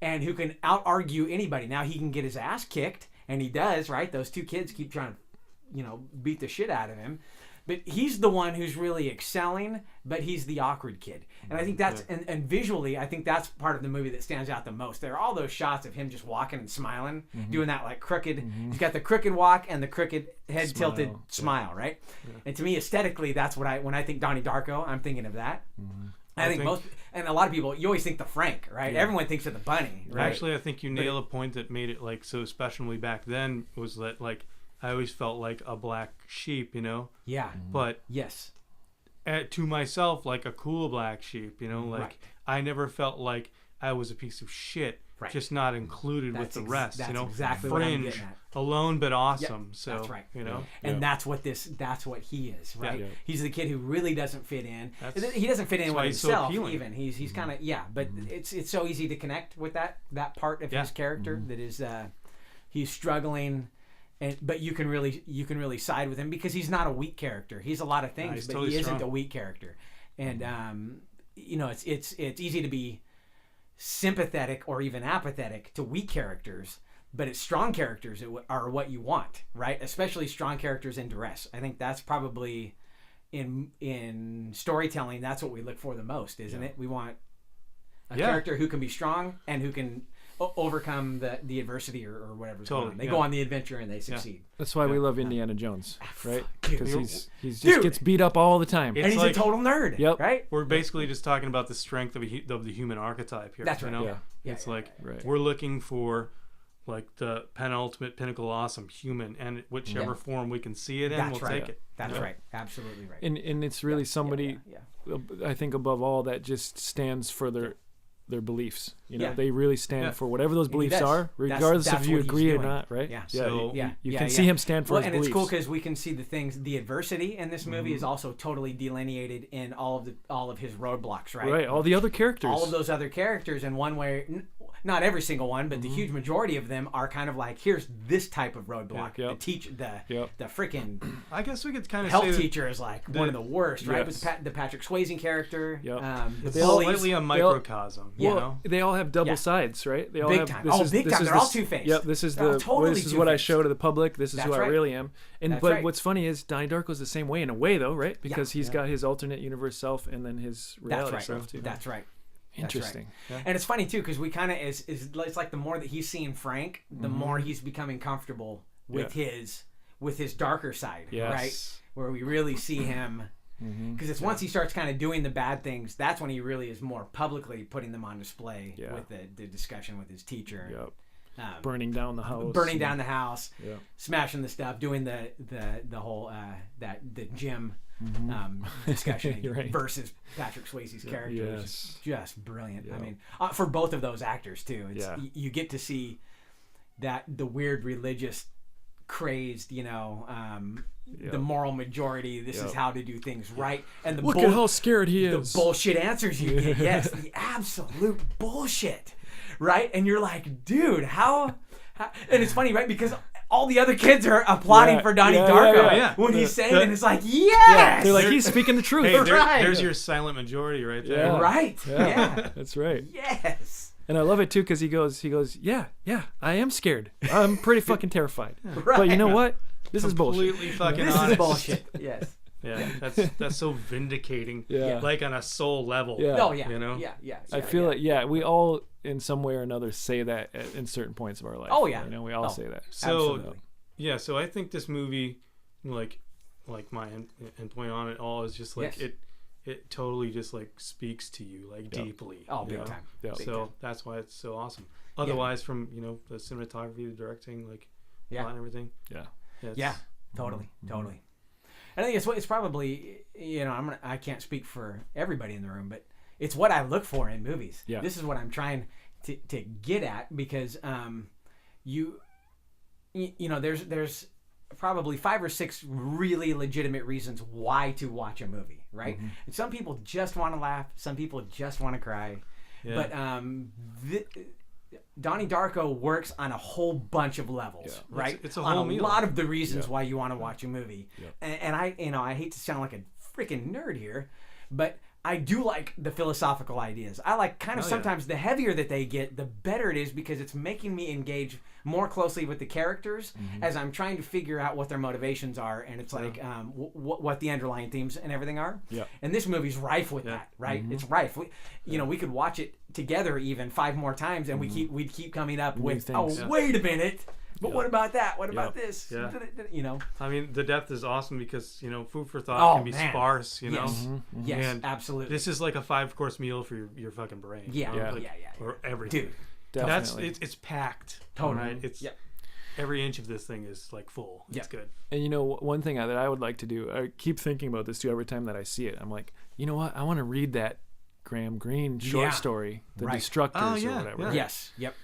and who can out-argue anybody. Now he can get his ass kicked, and he does, right? Those two kids keep trying to, beat the shit out of him. But he's the one who's really excelling, but he's the awkward kid. And I think that's, and visually, I think that's part of the movie that stands out the most. There are all those shots of him just walking and smiling, doing that like crooked, he's got the crooked walk and the crooked head tilted smile, right? And to me, aesthetically, that's what when I think Donnie Darko, I'm thinking of that. I think and a lot of people, you always think the Frank, right? Everyone thinks of the bunny, right? Actually, I think you nail a point that made it like so special to me back then was that like, I always felt like a black sheep, Yeah. But yes, to myself, like a cool black sheep, like I never felt like I was a piece of shit, just not included with the rest. That's exactly fringe, what I'm getting at. Alone but awesome. Yep, so that's right. And that's what he is, right? Yeah. He's the kid who really doesn't fit in. He doesn't fit in with himself even. He's kind of but it's so easy to connect with that part of his character that is he's struggling. But you can really side with him because he's not a weak character. He's a lot of things, but totally he isn't a weak character. And it's easy to be sympathetic or even apathetic to weak characters, but it's strong characters are what you want, right? Especially strong characters in duress. I think that's probably in storytelling. That's what we look for the most, isn't it? We want a character who can be strong and who can overcome the adversity or whatever's going on. They go on the adventure and they succeed. That's why we love Indiana Jones, right? Because he's just gets beat up all the time, and he's like, a total nerd. Yep. Right. We're basically just talking about the strength of the human archetype here. That's right. It's we're looking for like the penultimate pinnacle awesome human, and whichever form we can see it in, we'll take it. That's right. Absolutely right. And it's really somebody, I think, above all, that just stands for their beliefs. They really stand for whatever those beliefs are, regardless that's if you agree or not, right? Yeah. So you can see him stand for his and beliefs. It's cool because we can see the adversity in this movie is also totally delineated in all of his roadblocks, right? Right. All the other characters. All of those other characters in one way. not every single one, but the huge majority of them are kind of like, here's this type of roadblock. Yeah, The freaking I guess we could kind of health say teacher is like one of the worst, right? Yes. With the Patrick Swayze character. Yep. The it's bullies. slightly a microcosm. You know? They all have double sides, right? They all Big have time. Big time. They're all two-faced. Yep. This is They're totally this is what I two-faced. show to the public. This is who I really am. And but what's funny is Donnie Darko's the same way in a way, though, right? Because he's got his alternate universe self and then his reality self too. That's right. Interesting. Right. Yeah. And it's funny too, because we kind of it's like the more that he's seeing Frank, the more he's becoming comfortable with his darker side, right? Where we really see him, because it's once he starts kind of doing the bad things, that's when he really is more publicly putting them on display with the discussion with his teacher. Yep. Burning down the house. Smashing the stuff, doing the whole the gym discussion versus Patrick Swayze's character, which is just brilliant. I mean, for both of those actors too, it's you get to see that the weird religious crazed, the moral majority. This is how to do things right, and look at how scared he is. The bullshit answers you get, yes, the absolute bullshit. Right? And you're like, dude, how? And it's funny, right? Because all the other kids are applauding for Donnie Darko when he's saying it. It's like, yes! They're like, he's speaking the truth. Hey, there's your silent majority right there. Yeah. Right. Yeah. That's right. Yes. And I love it, too, because he goes, yeah, I am scared. I'm pretty fucking terrified. Right. But you know what? This is bullshit. Completely fucking this honest. is bullshit. Yes. Yeah, that's so vindicating. Yeah. Like on a soul level. Yeah. Oh, yeah. You know? Yeah. I feel like, we all, in some way or another, say that in certain points of our life. Oh, yeah. We all say that. So, absolutely. So I think this movie, like my end point on it all is just like it totally just like speaks to you like deeply. Oh, big time. Yep. So that's why it's so awesome. Otherwise, from the cinematography, the directing, like plot and everything. Yeah. Totally. I think it's probably I can't speak for everybody in the room, but it's what I look for in movies. Yeah. This is what I'm trying to get at, because there's probably 5 or 6 really legitimate reasons why to watch a movie, right? And some people just want to laugh, some people just want to cry, but Donnie Darko works on a whole bunch of levels, right? It's a whole meal. Lot of the reasons why you want to watch a movie. And I hate to sound like a freaking nerd here, but I do like the philosophical ideas. I like sometimes the heavier that they get, the better it is, because it's making me engage more closely with the characters as I'm trying to figure out what their motivations are, and it's like what the underlying themes and everything are. Yeah. And this movie's rife with that, right? It's rife. We could watch it together even 5 more times, and we'd keep coming up with wait a minute. But what about that? What about this? Yeah. I mean, the depth is awesome because, food for thought can be sparse, Yes. Yes, and absolutely. This is like a 5-course meal for your fucking brain. Yeah. Or everything. Dude, definitely. It's packed. Totally. Right? It's every inch of this thing is like full. It's good. And one thing that I would like to do, I keep thinking about this too every time that I see it. I'm like, you know what? I want to read that Graham Greene short story, The Destructors or whatever. Yeah. Yes. Yep.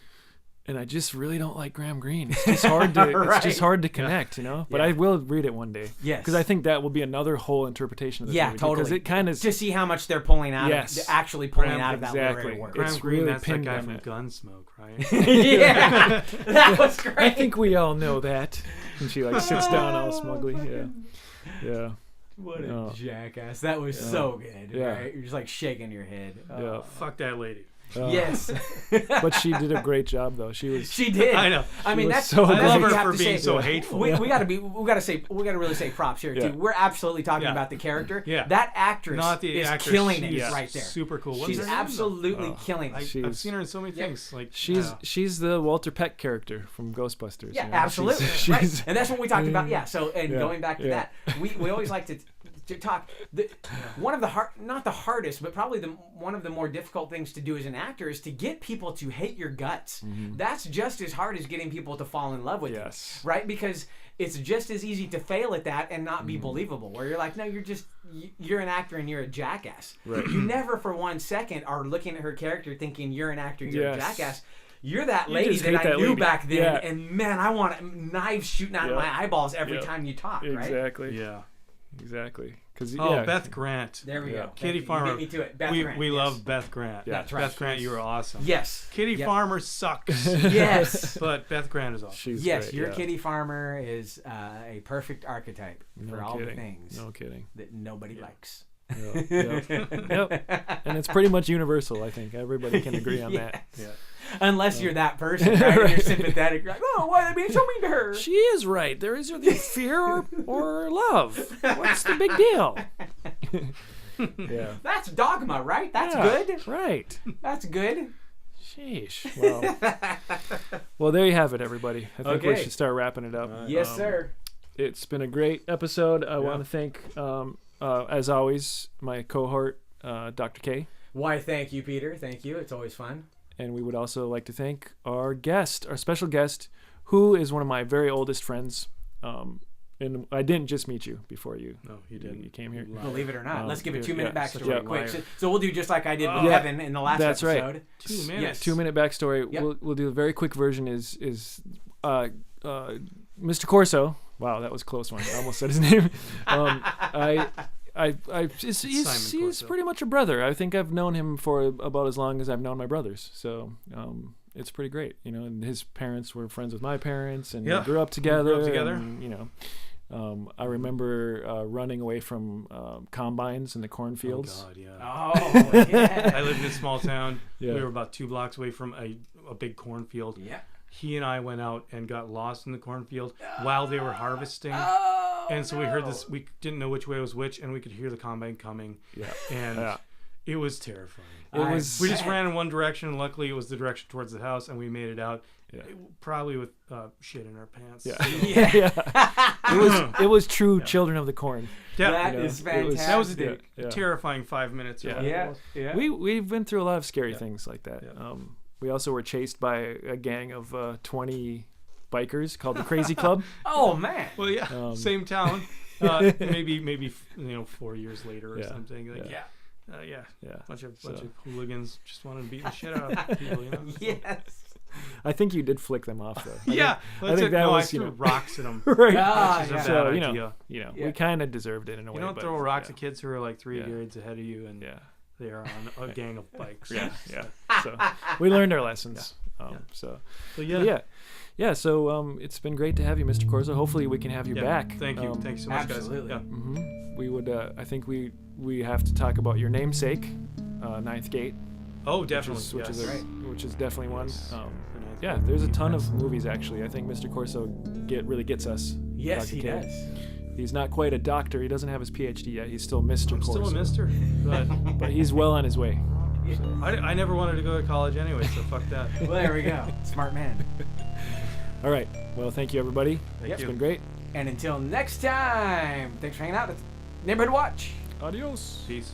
And I just really don't like Graham Greene. It's just hard to it's just hard to connect, But I will read it one day. Yes. Because I think that will be another whole interpretation of this movie. Totally. Because it kind of to see how much they're pulling out of actually pulling out of that literary work. Graham Greene, really that's that guy from Gunsmoke, right? Yeah. That was great. I think we all know that. And she sits down all smugly. Yeah. What a jackass. That was so good, right? You're just shaking your head. Fuck that lady. Yes. But she did a great job, though. She did. I know. I mean, that's so I love her for being so hateful. We gotta really say props here too. We're absolutely talking about the character. Yeah. That actress Not the is actress. killing it right there. Super cool. She's absolutely killing it. I've seen her in so many things. She's the Walter Peck character from Ghostbusters. Yeah, absolutely. Right. And that's what we talked about. Yeah. So going back to that, we always like to talk. One of the not the hardest, but probably one of the more difficult things to do as an actor is to get people to hate your guts. That's just as hard as getting people to fall in love with you, right? Because it's just as easy to fail at that and not be believable. Where you're like, no, you're an actor and you're a jackass. Right. You never for 1 second are looking at her character thinking you're an actor, you're a jackass. You're that lady that I knew back then, and man, I want knives shooting out of my eyeballs every time you talk. Exactly. Right? exactly. Cause Beth Grant. There we go. Kitty Farmer. You beat me to it. Beth Grant. We love Beth Grant. Yeah. That's right. Beth Grant, you were awesome. Yes. Kitty Farmer sucks. Yes. But Beth Grant is awesome. She's great, your Kitty Farmer is a perfect archetype for all the things. No kidding. That nobody likes. Yep. And it's pretty much universal, I think. Everybody can agree on that. Yeah. Unless you're that person, right? Right. And you're sympathetic. You're like, oh, why are they being so mean to her? She is right. There is either fear or love. What's the big deal? Yeah. That's dogma, right? That's good. Right. That's good. Sheesh. Well, there you have it, everybody. I think we should start wrapping it up. Yes, sir. It's been a great episode. I want to thank, as always, my cohort, Dr. K. Why, thank you, Peter. Thank you. It's always fun. And we would also like to thank our guest, our special guest, who is one of my very oldest friends. And I didn't just meet you before you. No, you didn't. You came here. Believe it or not. Let's give a 2-minute backstory quick. Liar. So we'll do just like I did with Kevin in the last episode. That's right. 2 minutes. Yes. 2-minute backstory. Yep. We'll do a very quick version. Is Mr. Corso? Wow, that was a close one. I almost said his name. He's pretty much a brother. I think I've known him for about as long as I've known my brothers. So it's pretty great, And his parents were friends with my parents, and we grew up together. And, I remember running away from combines in the cornfields. Oh God, yeah. Oh, yeah. I lived in a small town. Yeah. We were about 2 blocks away from a big cornfield. Yeah. He and I went out and got lost in the cornfield while they were harvesting. And so we heard this. We didn't know which way was which, and we could hear the combine coming. Yeah. And it was terrifying. We just ran in one direction, and luckily it was the direction towards the house, and we made it out. Yeah. Probably with shit in our pants. Yeah. It was true children of the corn. Yeah. That is fantastic. That was a terrifying 5 minutes. Yeah. We've been through a lot of scary things like that. Yeah. We also were chased by a gang of 20 bikers called the Crazy Club. Oh man. Well, yeah, same town. Maybe 4 years later or something. Bunch of hooligans just wanted to beat the shit out of people. Yes. I think you did flick them off though. I think that was. I threw rocks at them. Right. So we kind of deserved it in a way. You don't throw rocks at kids who are like 3 grades ahead of you, and they are on a gang of bikes. So we learned our lessons. So it's been great to have you, Mr. Corso. Hopefully we can have you back. Thank you. Thanks so much, absolutely. guys. We would. I think we have to talk about your namesake, Ninth Gate. Oh, definitely. Which is definitely one. There's a ton of movies actually. I think Mr. Corso really gets us. Yes, he does. He's not quite a doctor. He doesn't have his PhD yet. He's still Mr. Corso. Still a Mister, but he's well on his way. So. I never wanted to go to college anyway, so fuck that. Well, there we go. Smart man. All right. Well, thank you, everybody. It's been great. And until next time, thanks for hanging out. It's Neighborhood Watch. Adios. Peace.